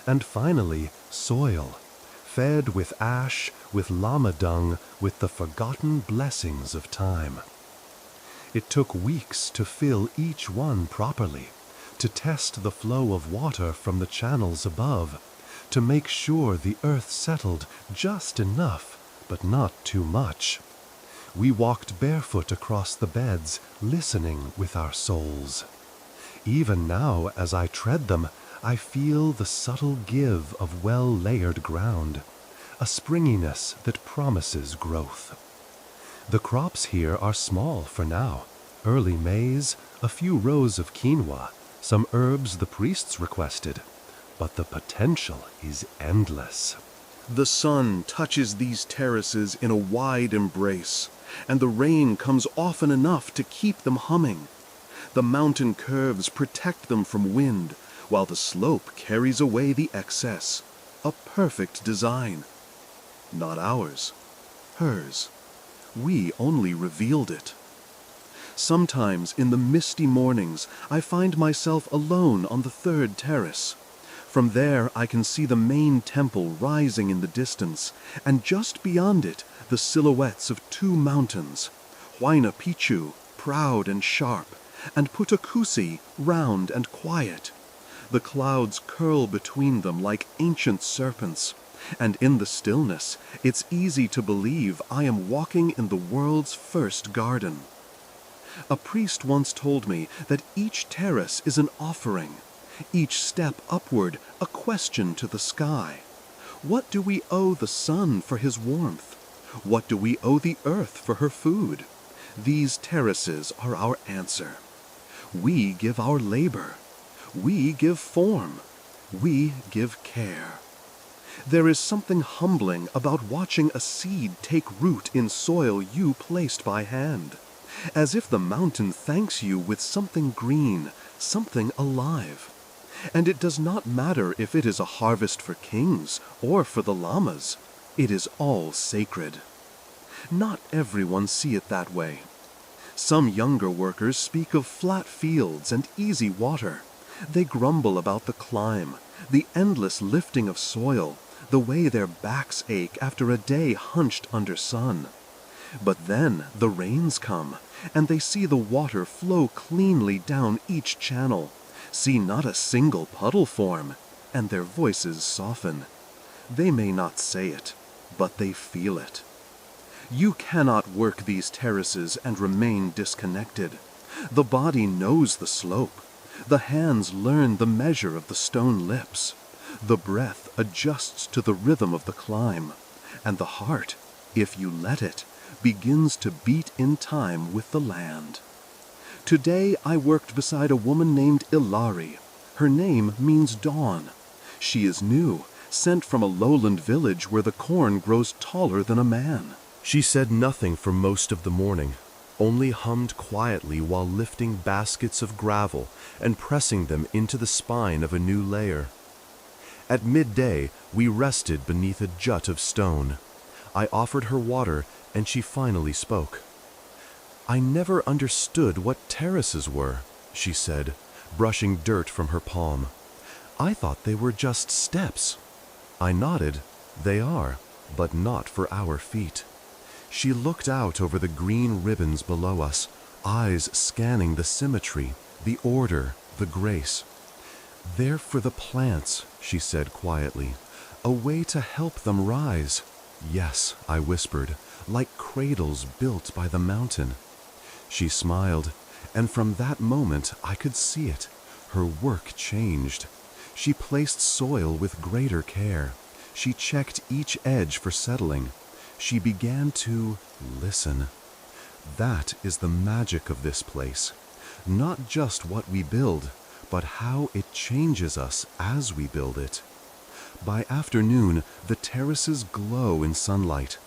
And finally, soil, fed with ash, with llama dung, with the forgotten blessings of time. It took weeks to fill each one properly, to test the flow of water from the channels above, to make sure the earth settled just enough, but not too much. We walked barefoot across the beds, listening with our souls. Even now, as I tread them, I feel the subtle give of well-layered ground, a springiness that promises growth. The crops here are small for now, early maize, a few rows of quinoa, some herbs the priests requested, but the potential is endless. The sun touches these terraces in a wide embrace, and the rain comes often enough to keep them humming. The mountain curves protect them from wind, while the slope carries away the excess. A perfect design. Not ours, hers. We only revealed it. Sometimes in the misty mornings, I find myself alone on the third terrace. From there I can see the main temple rising in the distance, and just beyond it, the silhouettes of two mountains, Huayna Picchu, proud and sharp, and Putacusi, round and quiet. The clouds curl between them like ancient serpents, and in the stillness, it's easy to believe I am walking in the world's first garden. A priest once told me that each terrace is an offering, each step upward a question to the sky. What do we owe the sun for his warmth? What do we owe the earth for her food? These terraces are our answer. We give our labor. We give form. We give care. There is something humbling about watching a seed take root in soil you placed by hand, as if the mountain thanks you with something green, something alive. And it does not matter if it is a harvest for kings or for the lamas. It is all sacred. Not everyone see it that way. Some younger workers speak of flat fields and easy water. They grumble about the climb, the endless lifting of soil, the way their backs ache after a day hunched under sun. But then the rains come, and they see the water flow cleanly down each channel, see not a single puddle form, and their voices soften. They may not say it, but they feel it. You cannot work these terraces and remain disconnected. The body knows the slope. The hands learn the measure of the stone lips. The breath adjusts to the rhythm of the climb. And the heart, if you let it, begins to beat in time with the land. Today I worked beside a woman named Ilari. Her name means dawn. She is new, sent from a lowland village where the corn grows taller than a man. She said nothing for most of the morning, only hummed quietly while lifting baskets of gravel and pressing them into the spine of a new layer. At midday, we rested beneath a jut of stone. I offered her water, and she finally spoke. "I never understood what terraces were," she said, brushing dirt from her palm. "I thought they were just steps." I nodded. "They are, but not for our feet." She looked out over the green ribbons below us, eyes scanning the symmetry, the order, the grace. "They're for the plants," she said quietly, "a way to help them rise." "Yes," I whispered, "like cradles built by the mountain." She smiled, and from that moment I could see it. Her work changed. She placed soil with greater care. She checked each edge for settling. She began to listen. That is the magic of this place. Not just what we build, but how it changes us as we build it. By afternoon, the terraces glow in sunlight.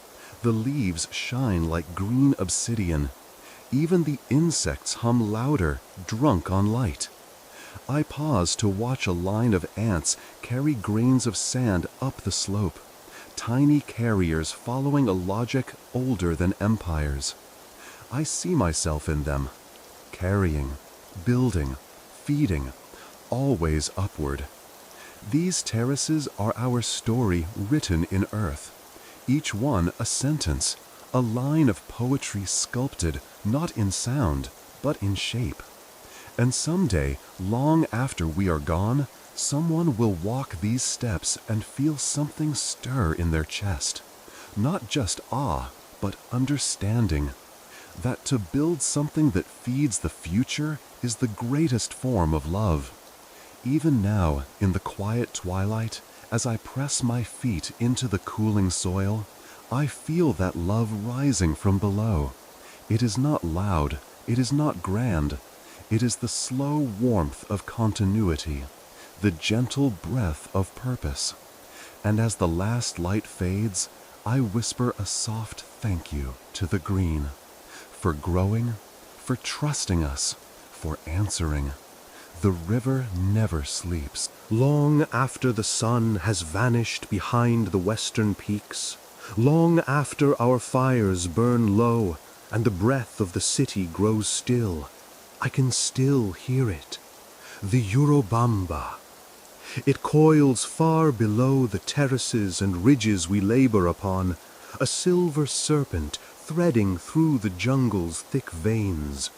The leaves shine like green obsidian. Even the insects hum louder, drunk on light. I pause to watch a line of ants carry grains of sand up the slope. Tiny carriers following a logic older than empires. I see myself in them, carrying, building, feeding, always upward. These terraces are our story written in earth, each one a sentence, a line of poetry sculpted not in sound, but in shape. And someday, long after we are gone, someone will walk these steps and feel something stir in their chest. Not just awe, but understanding. That to build something that feeds the future is the greatest form of love. Even now, in the quiet twilight, as I press my feet into the cooling soil, I feel that love rising from below. It is not loud, it is not grand. It is the slow warmth of continuity, the gentle breath of purpose. And as the last light fades, I whisper a soft thank you to the green, for growing, for trusting us, for answering. The river never sleeps. Long after the sun has vanished behind the western peaks, long after our fires burn low and the breath of the city grows still, I can still hear it. The Urubamba. It coils far below the terraces and ridges we labor upon, a silver serpent threading through the jungle's thick veins.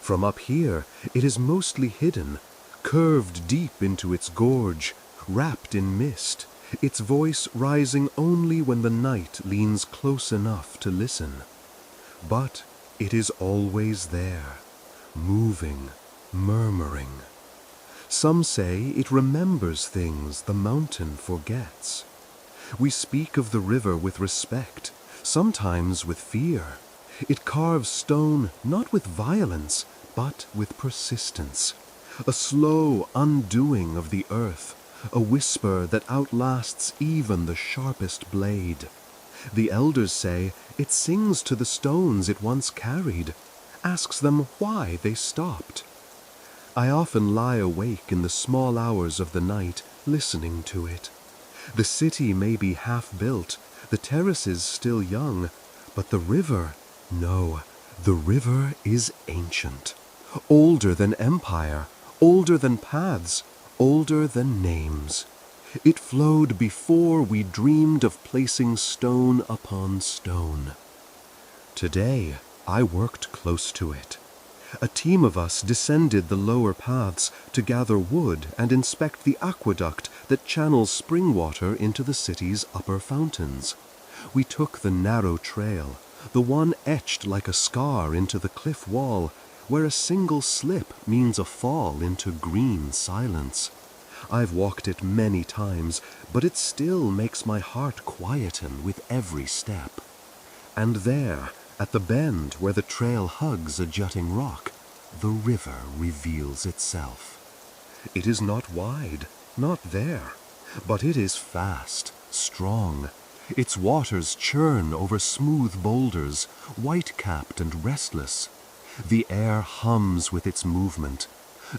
From up here, it is mostly hidden, curved deep into its gorge, wrapped in mist, its voice rising only when the night leans close enough to listen. But it is always there, moving, murmuring. Some say it remembers things the mountain forgets. We speak of the river with respect, sometimes with fear. It carves stone not with violence, but with persistence. A slow undoing of the earth, a whisper that outlasts even the sharpest blade. The elders say it sings to the stones it once carried, asks them why they stopped. I often lie awake in the small hours of the night, listening to it. The city may be half built, the terraces still young, but the river, no, the river is ancient. Older than empire, older than paths, older than names. It flowed before we dreamed of placing stone upon stone. Today, I worked close to it. A team of us descended the lower paths to gather wood and inspect the aqueduct that channels spring water into the city's upper fountains. We took the narrow trail, the one etched like a scar into the cliff wall, where a single slip means a fall into green silence. I've walked it many times, but it still makes my heart quieten with every step. And there, at the bend where the trail hugs a jutting rock, the river reveals itself. It is not wide, not there, but it is fast, strong. Its waters churn over smooth boulders, white-capped and restless. The air hums with its movement.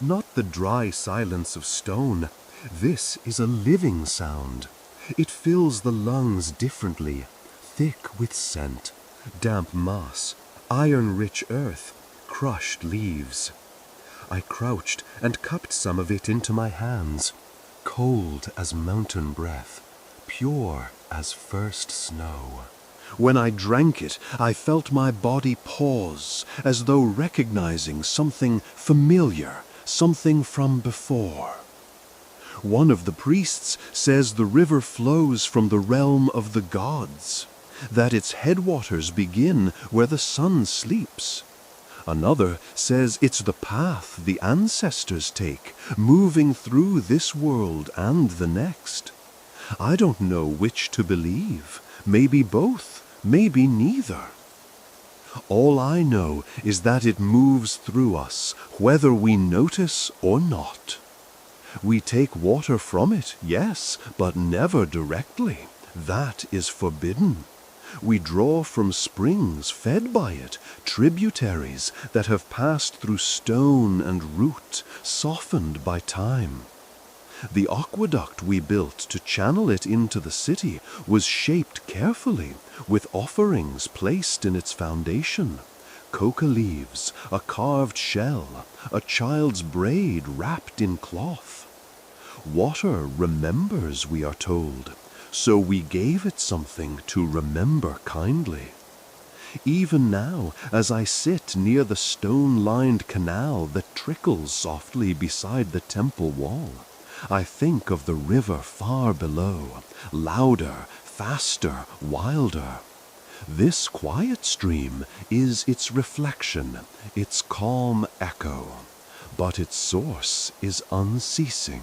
Not the dry silence of stone. This is a living sound. It fills the lungs differently, thick with scent, damp moss, iron-rich earth, crushed leaves. I crouched and cupped some of it into my hands, cold as mountain breath, pure as first snow. When I drank it, I felt my body pause, as though recognizing something familiar, something from before. One of the priests says the river flows from the realm of the gods, that its headwaters begin where the sun sleeps. Another says it's the path the ancestors take, moving through this world and the next. I don't know which to believe. Maybe both, maybe neither. All I know is that it moves through us, whether we notice or not. We take water from it, yes, but never directly. That is forbidden. We draw from springs fed by it, tributaries that have passed through stone and root, softened by time. The aqueduct we built to channel it into the city was shaped carefully, with offerings placed in its foundation. Coca leaves, a carved shell, a child's braid wrapped in cloth. Water remembers, we are told, so we gave it something to remember kindly. Even now, as I sit near the stone-lined canal that trickles softly beside the temple wall, I think of the river far below, louder, faster, wilder. This quiet stream is its reflection, its calm echo, but its source is unceasing.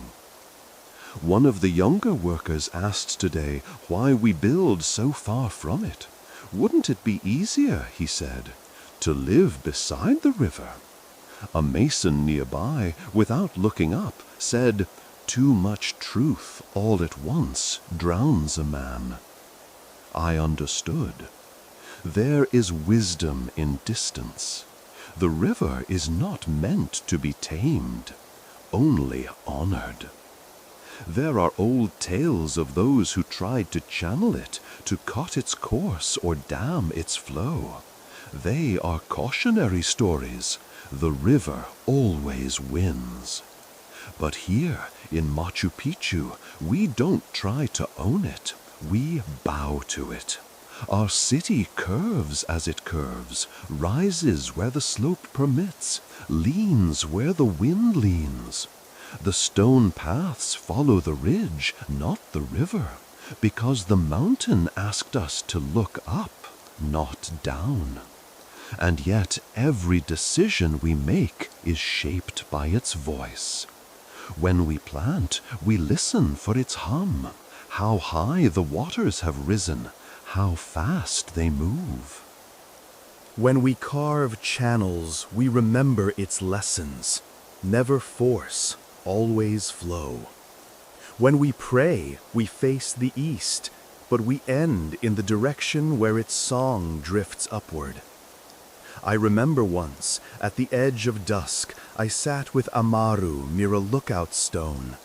One of the younger workers asked today why we build so far from it. Wouldn't it be easier, he said, to live beside the river? A mason nearby, without looking up, said, "Too much truth all at once drowns a man." I understood. There is wisdom in distance. The river is not meant to be tamed, only honored. There are old tales of those who tried to channel it, to cut its course or dam its flow. They are cautionary stories. The river always wins. But here in Machu Picchu, we don't try to own it. We bow to it. Our city curves as it curves, rises where the slope permits, leans where the wind leans. The stone paths follow the ridge, not the river, because the mountain asked us to look up, not down. And yet every decision we make is shaped by its voice. When we plant, we listen for its hum, how high the waters have risen, how fast they move. When we carve channels, we remember its lessons. Never force, always flow. When we pray, we face the east, but we end in the direction where its song drifts upward. I remember once, at the edge of dusk, I sat with Amaru near a lookout stone.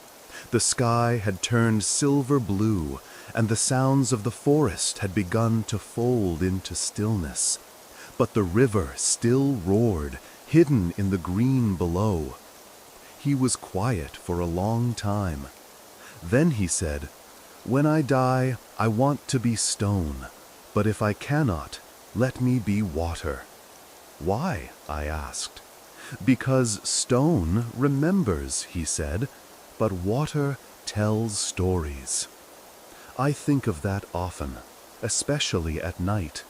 The sky had turned silver blue, and the sounds of the forest had begun to fold into stillness. But the river still roared, hidden in the green below. He was quiet for a long time. Then he said, "When I die, I want to be stone, but if I cannot, let me be water." "Why?" I asked. "Because stone remembers," he said, "but water tells stories." I think of that often, especially at night,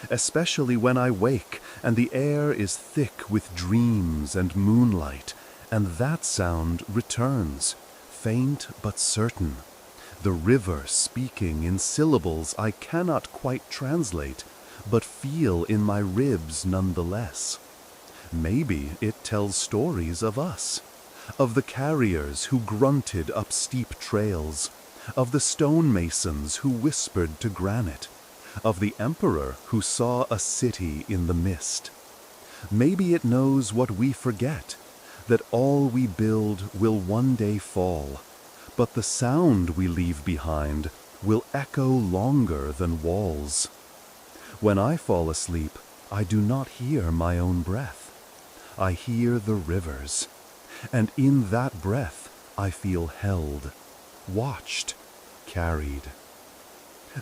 especially when I wake and the air is thick with dreams and moonlight, and that sound returns, faint but certain, the river speaking in syllables I cannot quite translate, but feel in my ribs nonetheless. Maybe it tells stories of us, of the carriers who grunted up steep trails, of the stonemasons who whispered to granite, of the emperor who saw a city in the mist. Maybe it knows what we forget, that all we build will one day fall, but the sound we leave behind will echo longer than walls. When I fall asleep, I do not hear my own breath. I hear the rivers, and in that breath I feel held, watched, carried.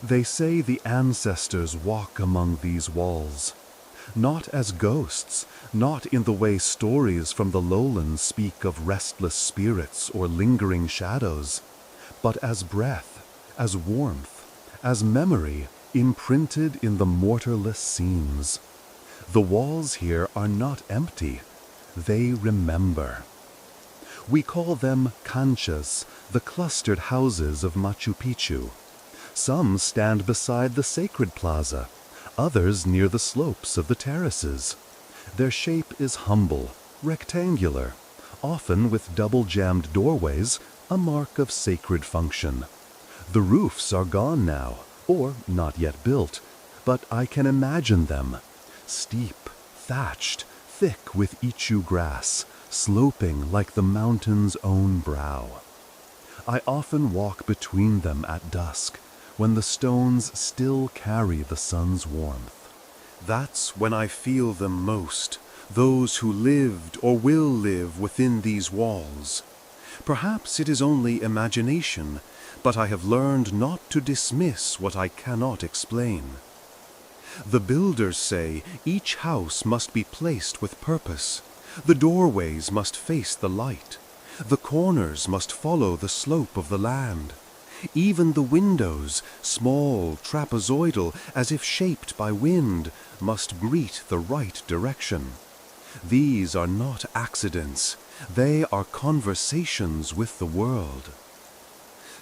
They say the ancestors walk among these walls, not as ghosts, not in the way stories from the lowlands speak of restless spirits or lingering shadows, but as breath, as warmth, as memory imprinted in the mortarless seams. The walls here are not empty, they remember. We call them canchas, the clustered houses of Machu Picchu. Some stand beside the sacred plaza, others near the slopes of the terraces. Their shape is humble, rectangular, often with double-jammed doorways, a mark of sacred function. The roofs are gone now, or not yet built, but I can imagine them, steep, thatched, thick with ichu grass, sloping like the mountain's own brow. I often walk between them at dusk, when the stones still carry the sun's warmth. That's when I feel them most, those who lived or will live within these walls. Perhaps it is only imagination, but I have learned not to dismiss what I cannot explain. The builders say each house must be placed with purpose. The doorways must face the light. The corners must follow the slope of the land. Even the windows, small, trapezoidal, as if shaped by wind, must greet the right direction. These are not accidents. They are conversations with the world.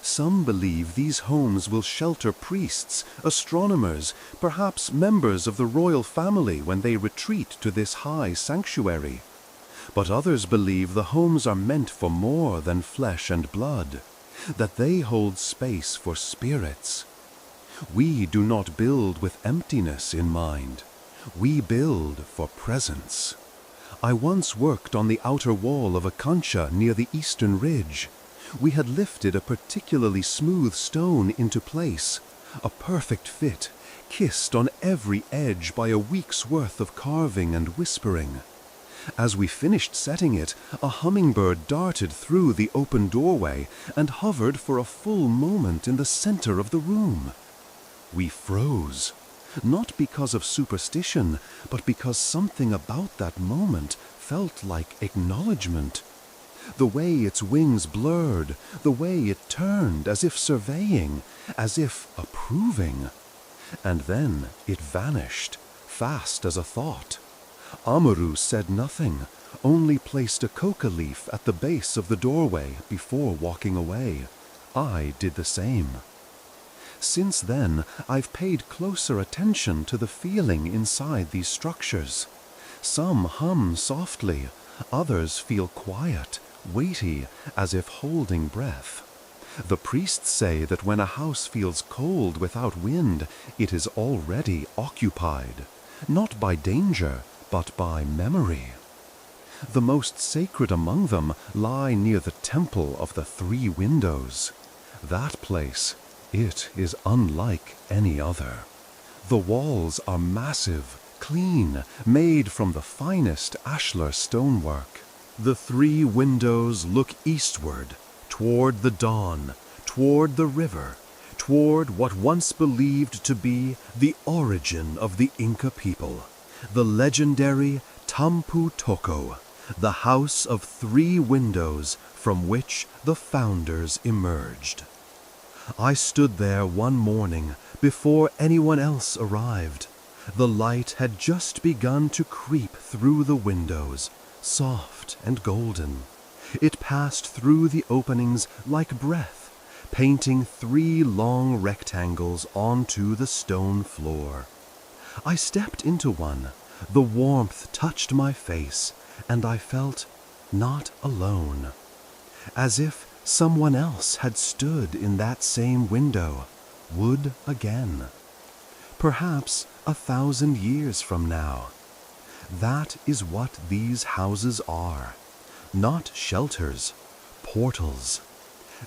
Some believe these homes will shelter priests, astronomers, perhaps members of the royal family when they retreat to this high sanctuary. But others believe the homes are meant for more than flesh and blood, that they hold space for spirits. We do not build with emptiness in mind. We build for presence. I once worked on the outer wall of a cancha near the eastern ridge. We had lifted a particularly smooth stone into place, a perfect fit, kissed on every edge by a week's worth of carving and whispering. As we finished setting it, a hummingbird darted through the open doorway and hovered for a full moment in the center of the room. We froze, not because of superstition, but because something about that moment felt like acknowledgement. The way its wings blurred, the way it turned as if surveying, as if approving. And then it vanished, fast as a thought. Amaru said nothing, only placed a coca leaf at the base of the doorway before walking away. I did the same. Since then, I've paid closer attention to the feeling inside these structures. Some hum softly, others feel quiet, weighty, as if holding breath. The priests say that when a house feels cold without wind, it is already occupied, not by danger, but by memory. The most sacred among them lie near the temple of the 3 windows. That place, it is unlike any other. The walls are massive, clean, made from the finest ashlar stonework. The 3 windows look eastward, toward the dawn, toward the river, toward what once believed to be the origin of the Inca people, the legendary Tampu Toko, the house of 3 windows from which the founders emerged. I stood there one morning before anyone else arrived. The light had just begun to creep through the windows, soft and golden. It passed through the openings like breath, painting 3 long rectangles onto the stone floor. I stepped into one. The warmth touched my face, and I felt not alone, as if someone else had stood in that same window, would again. Perhaps 1,000 years from now. That is what these houses are. Not shelters, portals.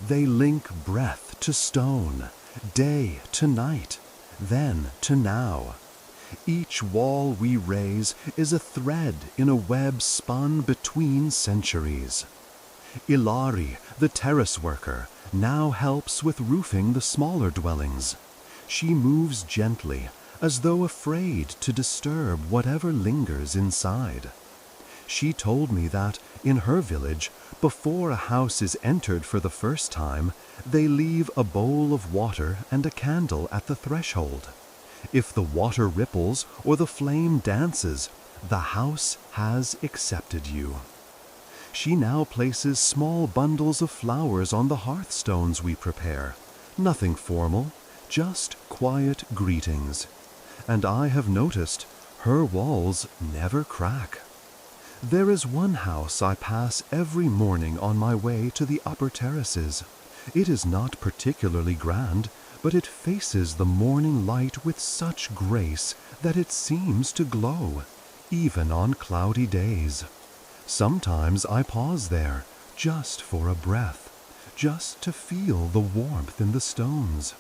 They link breath to stone, day to night, then to now. Each wall we raise is a thread in a web spun between centuries. Ilari, the terrace worker, now helps with roofing the smaller dwellings. She moves gently, as though afraid to disturb whatever lingers inside. She told me that, in her village, before a house is entered for the first time, they leave a bowl of water and a candle at the threshold. If the water ripples or the flame dances, the house has accepted you. She now places small bundles of flowers on the hearthstones we prepare. Nothing formal, just quiet greetings. And I have noticed her walls never crack. There is one house I pass every morning on my way to the upper terraces. It is not particularly grand, but it faces the morning light with such grace that it seems to glow, even on cloudy days. Sometimes I pause there, just for a breath, just to feel the warmth in the stones.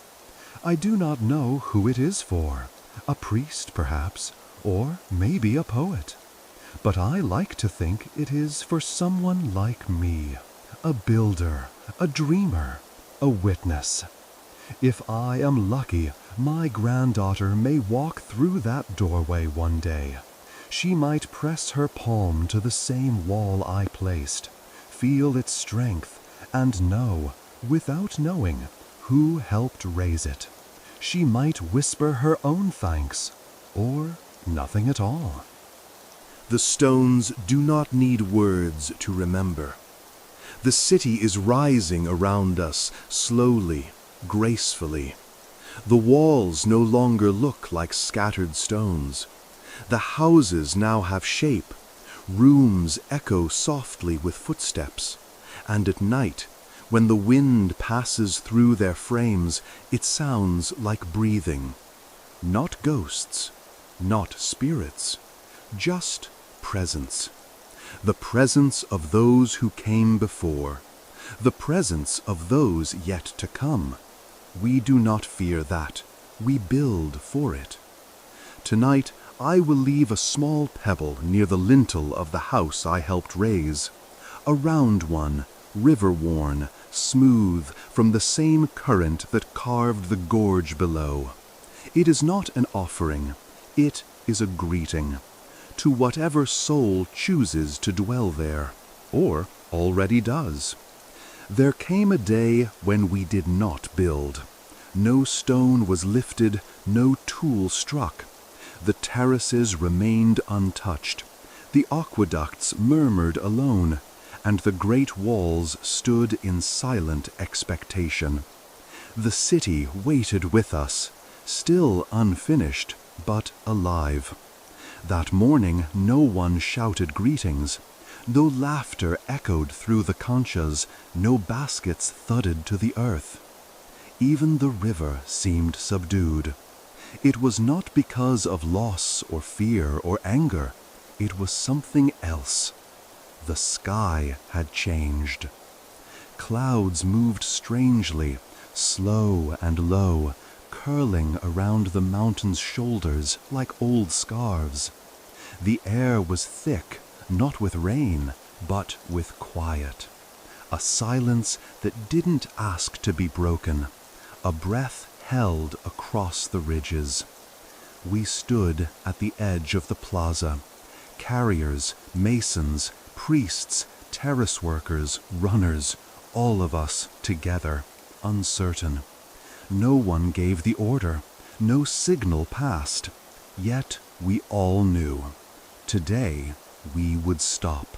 I do not know who it is for, a priest perhaps, or maybe a poet. But I like to think it is for someone like me, a builder, a dreamer, a witness. If I am lucky, my granddaughter may walk through that doorway one day. She might press her palm to the same wall I placed, feel its strength, and know, without knowing, who helped raise it. She might whisper her own thanks, or nothing at all. The stones do not need words to remember. The city is rising around us, slowly, gracefully. The walls no longer look like scattered stones. The houses now have shape. Rooms echo softly with footsteps. And at night, when the wind passes through their frames, it sounds like breathing. Not ghosts, not spirits, just presence. The presence of those who came before. The presence of those yet to come. We do not fear that. We build for it. Tonight, I will leave a small pebble near the lintel of the house I helped raise. A round one, river-worn, smooth from the same current that carved the gorge below. It is not an offering. It is a greeting to whatever soul chooses to dwell there, or already does. There came a day when we did not build. No stone was lifted, no tool struck. The terraces remained untouched. The aqueducts murmured alone, and the great walls stood in silent expectation. The city waited with us, still unfinished, but alive. That morning no one shouted greetings. No laughter echoed through the conchas, no baskets thudded to the earth. Even the river seemed subdued. It was not because of loss or fear or anger. It was something else. The sky had changed. Clouds moved strangely, slow and low, curling around the mountain's shoulders like old scarves. The air was thick, not with rain, but with quiet. A silence that didn't ask to be broken, a breath held across the ridges. We stood at the edge of the plaza. Carriers, masons, priests, terrace workers, runners, all of us together, uncertain. No one gave the order, no signal passed, yet we all knew. Today we would stop.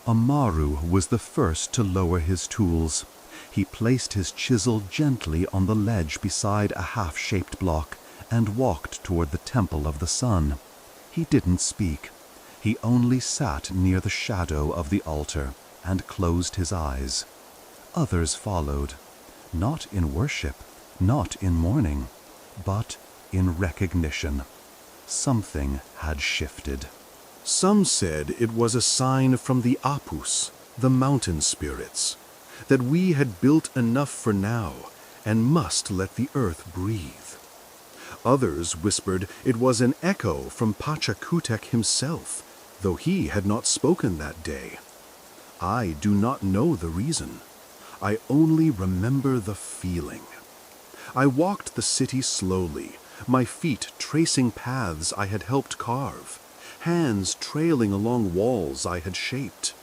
Amaru was the first to lower his tools. He placed his chisel gently on the ledge beside a half-shaped block and walked toward the Temple of the Sun. He didn't speak. He only sat near the shadow of the altar and closed his eyes. Others followed, not in worship, not in mourning, but in recognition. Something had shifted. Some said it was a sign from the Apus, the mountain spirits, that we had built enough for now and must let the earth breathe. Others whispered it was an echo from Pachacutec himself, though he had not spoken that day. I do not know the reason. I only remember the feeling. I walked the city slowly, my feet tracing paths I had helped carve, hands trailing along walls I had shaped.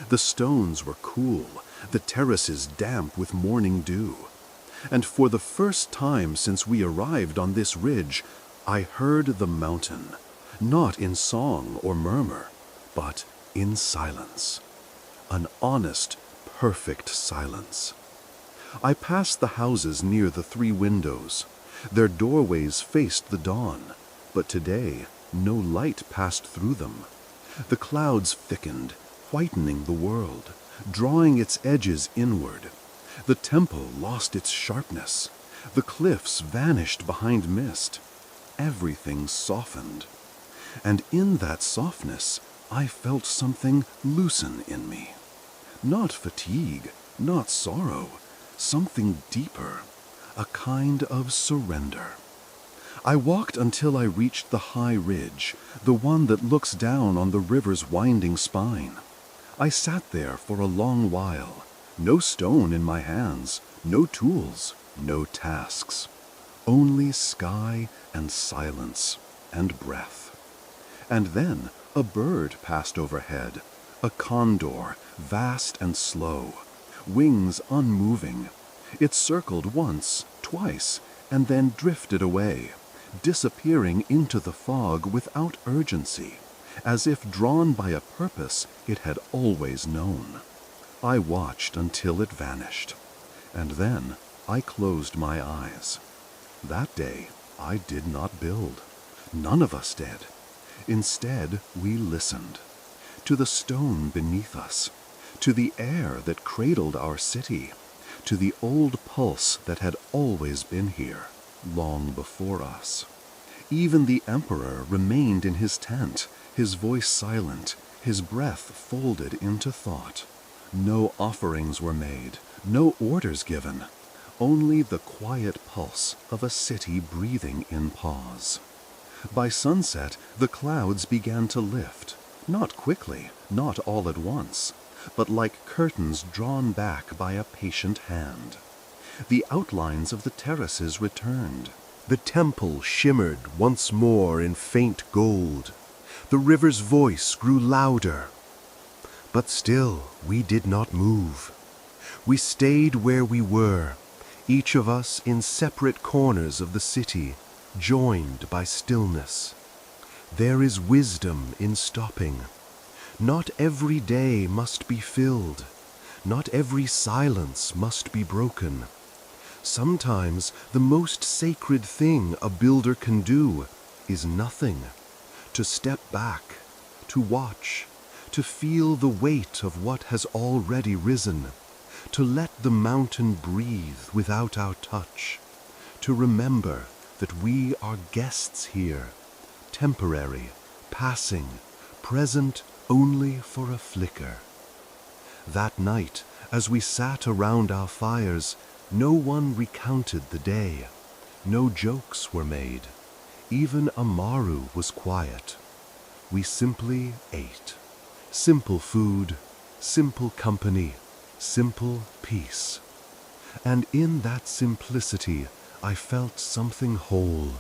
The stones were cool, the terraces damp with morning dew. And for the first time since we arrived on this ridge, I heard the mountain, not in song or murmur, but in silence. An honest, perfect silence. I passed the houses near the 3 windows. Their doorways faced the dawn, but today no light passed through them. The clouds thickened, whitening the world, drawing its edges inward. The temple lost its sharpness. The cliffs vanished behind mist. Everything softened. And in that softness, I felt something loosen in me. Not fatigue, not sorrow, something deeper, a kind of surrender. I walked until I reached the high ridge, the one that looks down on the river's winding spine. I sat there for a long while, no stone in my hands, no tools, no tasks. Only sky and silence and breath. And then a bird passed overhead, a condor, vast and slow, wings unmoving. It circled once, twice, and then drifted away, disappearing into the fog without urgency, as if drawn by a purpose it had always known. I watched until it vanished, and then I closed my eyes. That day I did not build. None of us did. Instead, we listened. To the stone beneath us, to the air that cradled our city, to the old pulse that had always been here, long before us. Even the emperor remained in his tent, his voice silent, his breath folded into thought. No offerings were made, no orders given, only the quiet pulse of a city breathing in pause. By sunset, the clouds began to lift, not quickly, not all at once, but like curtains drawn back by a patient hand. The outlines of the terraces returned. The temple shimmered once more in faint gold. The river's voice grew louder. But still we did not move. We stayed where we were, each of us in separate corners of the city, joined by stillness. There is wisdom in stopping. Not every day must be filled. Not every silence must be broken. Sometimes the most sacred thing a builder can do is nothing. To step back, to watch, to feel the weight of what has already risen, to let the mountain breathe without our touch, to remember that we are guests here, temporary, passing, present only for a flicker. That night, as we sat around our fires, no one recounted the day. No jokes were made. Even Amaru was quiet. We simply ate. Simple food, simple company, simple peace. And in that simplicity, I felt something whole,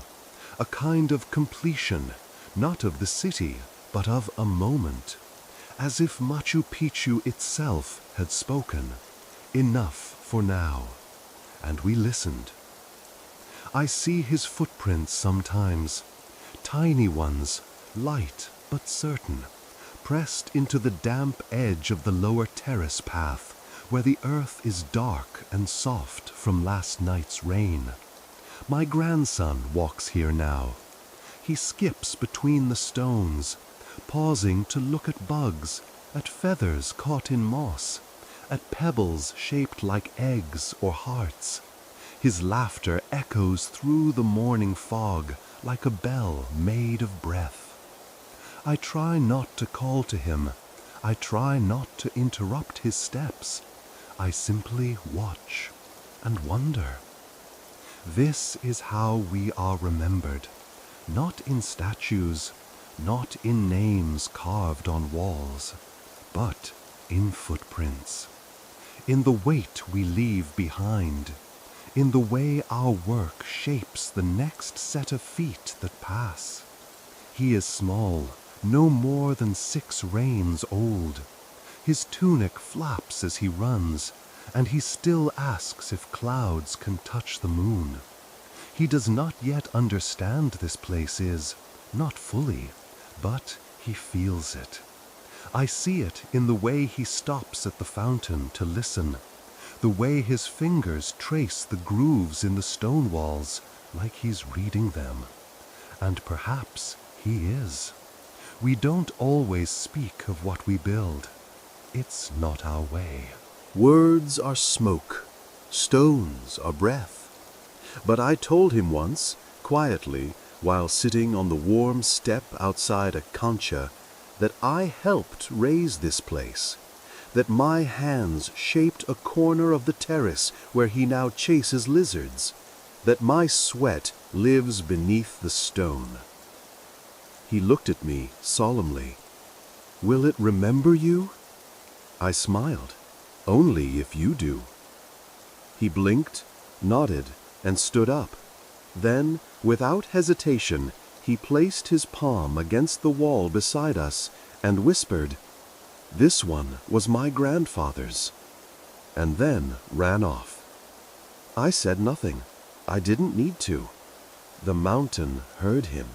a kind of completion, not of the city, but of a moment, as if Machu Picchu itself had spoken, enough for now. And we listened. I see his footprints sometimes, tiny ones, light but certain, pressed into the damp edge of the lower terrace path, where the earth is dark and soft from last night's rain. My grandson walks here now. He skips between the stones, pausing to look at bugs, at feathers caught in moss, at pebbles shaped like eggs or hearts. His laughter echoes through the morning fog like a bell made of breath. I try not to call to him. I try not to interrupt his steps. I simply watch and wonder. This is how we are remembered, not in statues, not in names carved on walls, but in footprints, in the weight we leave behind, in the way our work shapes the next set of feet that pass. He is small, no more than 6 reigns old. His tunic flaps as he runs, and he still asks if clouds can touch the moon. He does not yet understand this place is, not fully, but he feels it. I see it in the way he stops at the fountain to listen, the way his fingers trace the grooves in the stone walls like he's reading them. And perhaps he is. We don't always speak of what we build. It's not our way. Words are smoke, stones are breath. But I told him once, quietly, while sitting on the warm step outside a concha, that I helped raise this place, that my hands shaped a corner of the terrace where he now chases lizards, that my sweat lives beneath the stone. He looked at me solemnly. Will it remember you? I smiled. Only if you do. He blinked, nodded, and stood up. Then, without hesitation, he placed his palm against the wall beside us and whispered, "This one was my grandfather's," and then ran off. I said nothing. I didn't need to. The mountain heard him.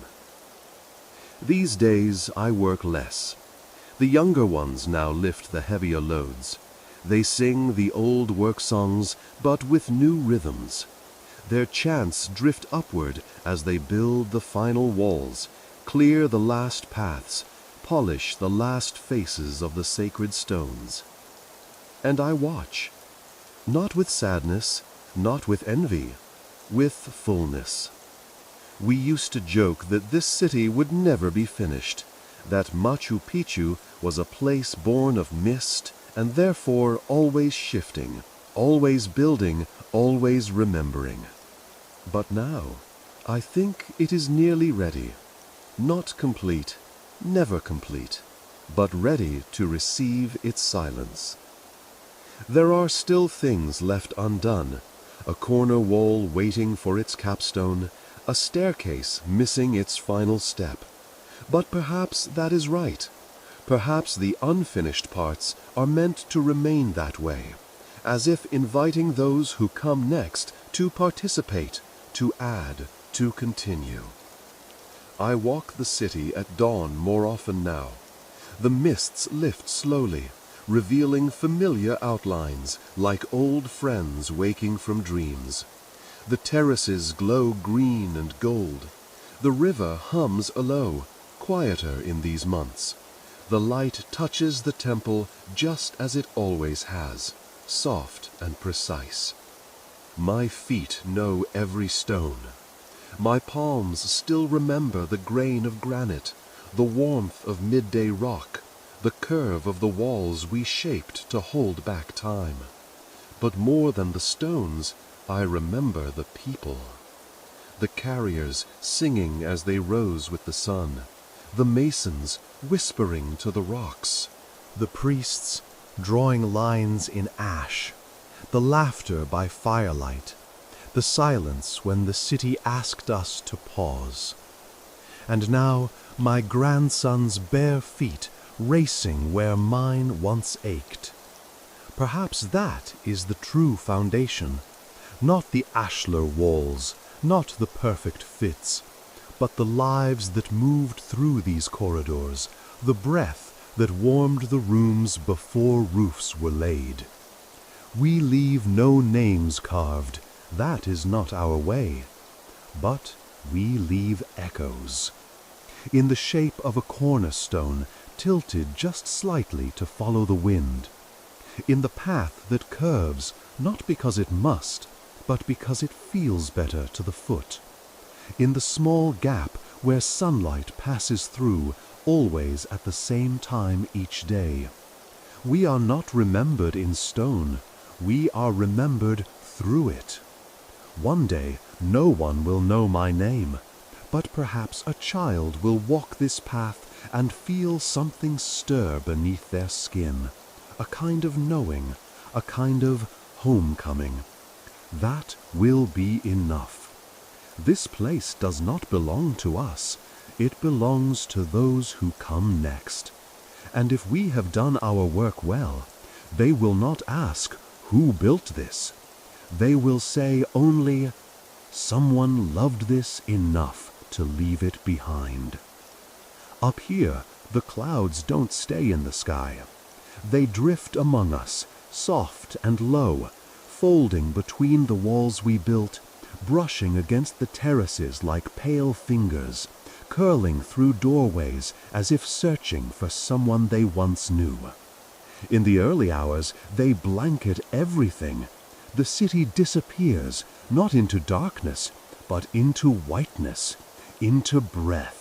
These days I work less. The younger ones now lift the heavier loads. They sing the old work songs, but with new rhythms. Their chants drift upward as they build the final walls, clear the last paths, polish the last faces of the sacred stones. And I watch, not with sadness, not with envy, with fullness. We used to joke that this city would never be finished, that Machu Picchu was a place born of mist and therefore always shifting, always building, always remembering. But now, I think it is nearly ready. Not complete, never complete, but ready to receive its silence. There are still things left undone, a corner wall waiting for its capstone, a staircase missing its final step. But perhaps that is right. Perhaps the unfinished parts are meant to remain that way, as if inviting those who come next to participate, to add, to continue. I walk the city at dawn more often now. The mists lift slowly, revealing familiar outlines like old friends waking from dreams. The terraces glow green and gold. The river hums a low, quieter in these months. The light touches the temple just as it always has, soft and precise. My feet know every stone. My palms still remember the grain of granite, the warmth of midday rock, the curve of the walls we shaped to hold back time. But more than the stones, I remember the people. The carriers singing as they rose with the sun, the masons whispering to the rocks, the priests drawing lines in ash, the laughter by firelight, the silence when the city asked us to pause. And now my grandson's bare feet racing where mine once ached. Perhaps that is the true foundation, not the ashlar walls, not the perfect fits, but the lives that moved through these corridors, the breath that warmed the rooms before roofs were laid. We leave no names carved, that is not our way, but we leave echoes, in the shape of a cornerstone tilted just slightly to follow the wind, in the path that curves not because it must, but because it feels better to the foot, in the small gap where sunlight passes through, always at the same time each day. We are not remembered in stone, we are remembered through it. One day no one will know my name, but perhaps a child will walk this path and feel something stir beneath their skin, a kind of knowing, a kind of homecoming. That will be enough. This place does not belong to us, it belongs to those who come next. And if we have done our work well, they will not ask, "Who built this?" They will say only, "Someone loved this enough to leave it behind." Up here, the clouds don't stay in the sky. They drift among us, soft and low, folding between the walls we built, brushing against the terraces like pale fingers, curling through doorways as if searching for someone they once knew. In the early hours, they blanket everything. The city disappears, not into darkness, but into whiteness, into breath.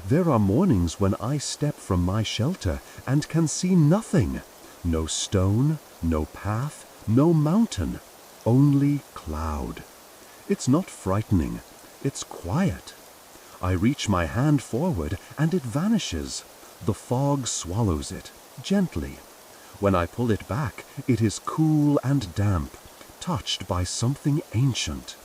There are mornings when I step from my shelter and can see nothing. No stone, no path, no mountain, only cloud. It's not frightening, it's quiet. I reach my hand forward and it vanishes. The fog swallows it, gently. When I pull it back, it is cool and damp, touched by something ancient.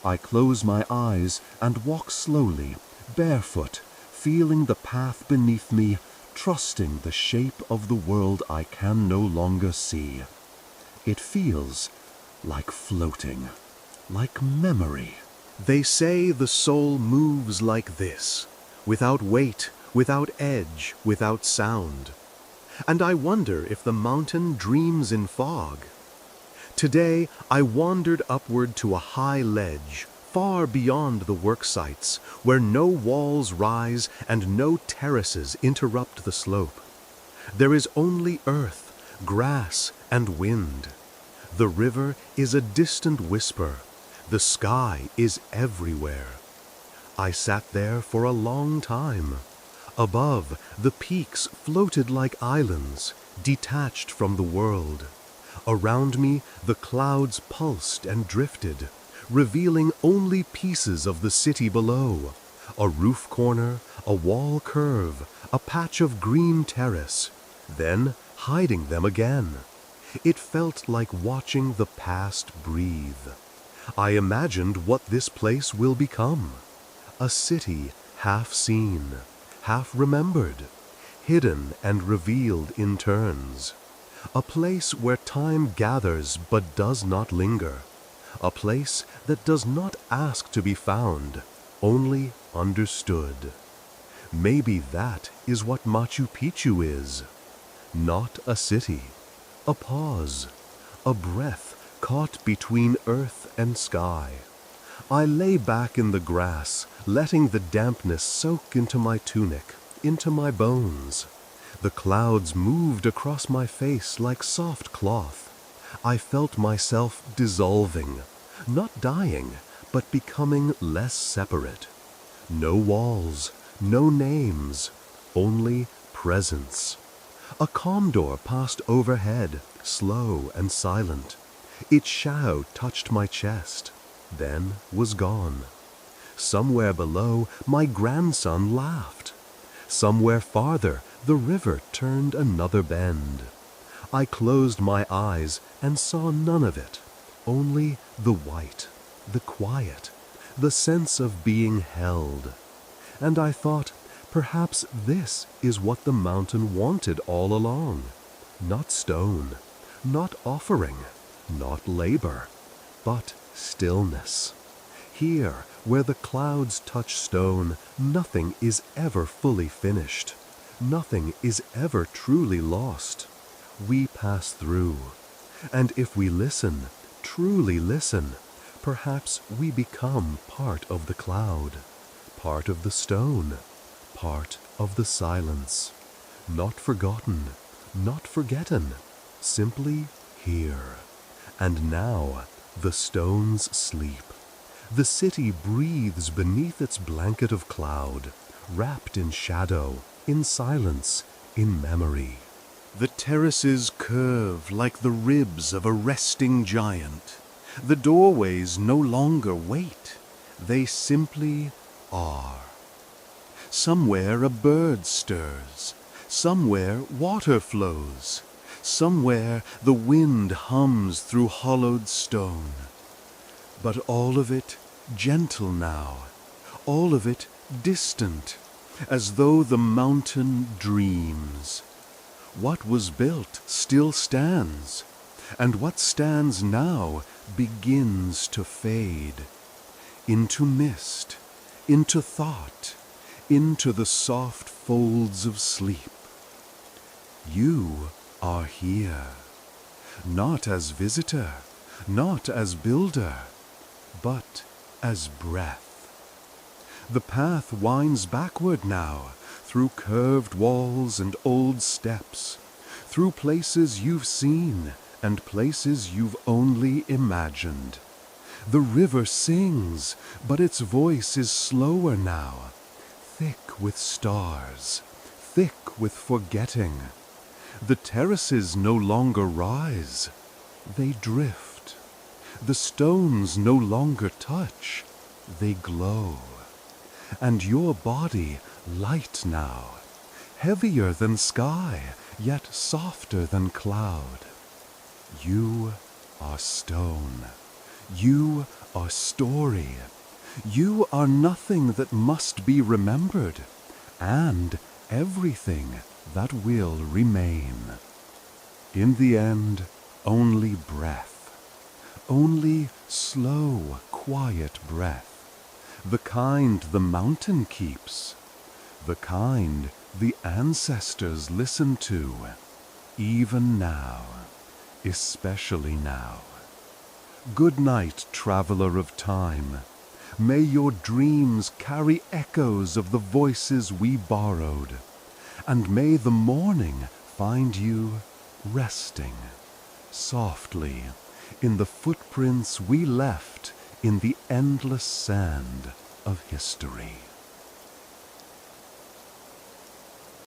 I close my eyes and walk slowly, barefoot, feeling the path beneath me, trusting the shape of the world I can no longer see. It feels like floating, like memory. They say the soul moves like this, without weight, without edge, without sound. And I wonder if the mountain dreams in fog. Today I wandered upward to a high ledge, far beyond the work sites, where no walls rise and no terraces interrupt the slope. There is only earth, grass, and wind. The river is a distant whisper. The sky is everywhere. I sat there for a long time. Above, the peaks floated like islands, detached from the world. Around me, the clouds pulsed and drifted, revealing only pieces of the city below. A roof corner, a wall curve, a patch of green terrace, then hiding them again. It felt like watching the past breathe. I imagined what this place will become. A city half seen, half remembered, hidden and revealed in turns. A place where time gathers but does not linger. A place that does not ask to be found, only understood. Maybe that is what Machu Picchu is. Not a city, a pause, a breath caught between earth and sky. I lay back in the grass, letting the dampness soak into my tunic, into my bones. The clouds moved across my face like soft cloth. I felt myself dissolving, not dying, but becoming less separate. No walls, No names, only presence. A condor passed overhead, slow and silent. Its shadow touched my chest, then was gone. Somewhere below, my grandson laughed. Somewhere farther, the river turned another bend. I closed my eyes and saw none of it, only the white, the quiet, the sense of being held. And I thought, perhaps this is what the mountain wanted all along. Not stone, not offering, not labor, but stillness. Here, where the clouds touch stone, nothing is ever fully finished. Nothing is ever truly lost. We pass through. And if we listen, truly listen, perhaps we become part of the cloud, part of the stone, part of the silence. Not forgotten, not forgotten, simply here. And now the stones sleep. The city breathes beneath its blanket of cloud, wrapped in shadow, in silence, in memory. The terraces curve like the ribs of a resting giant. The doorways no longer wait. They simply are. Somewhere a bird stirs. Somewhere water flows. Somewhere the wind hums through hollowed stone. But all of it gentle now, all of it distant, as though the mountain dreams. What was built still stands, and what stands now begins to fade. Into mist, into thought, into the soft folds of sleep. You are here, not as visitor, not as builder, but as breath. The path winds backward now, through curved walls and old steps, through places you've seen and places you've only imagined. The river sings, but its voice is slower now, thick with stars, thick with forgetting. The terraces no longer rise, they drift. The stones no longer touch, they glow. And your body light now, heavier than sky, yet softer than cloud. You are stone. You are story. You are nothing that must be remembered, and everything that will remain. In the end, only breath. Only slow, quiet breath. The kind the mountain keeps. The kind the ancestors listen to. Even now. Especially now. Good night, traveler of time. May your dreams carry echoes of the voices we borrowed. And may the morning find you resting softly in the footprints we left in the endless sand of history.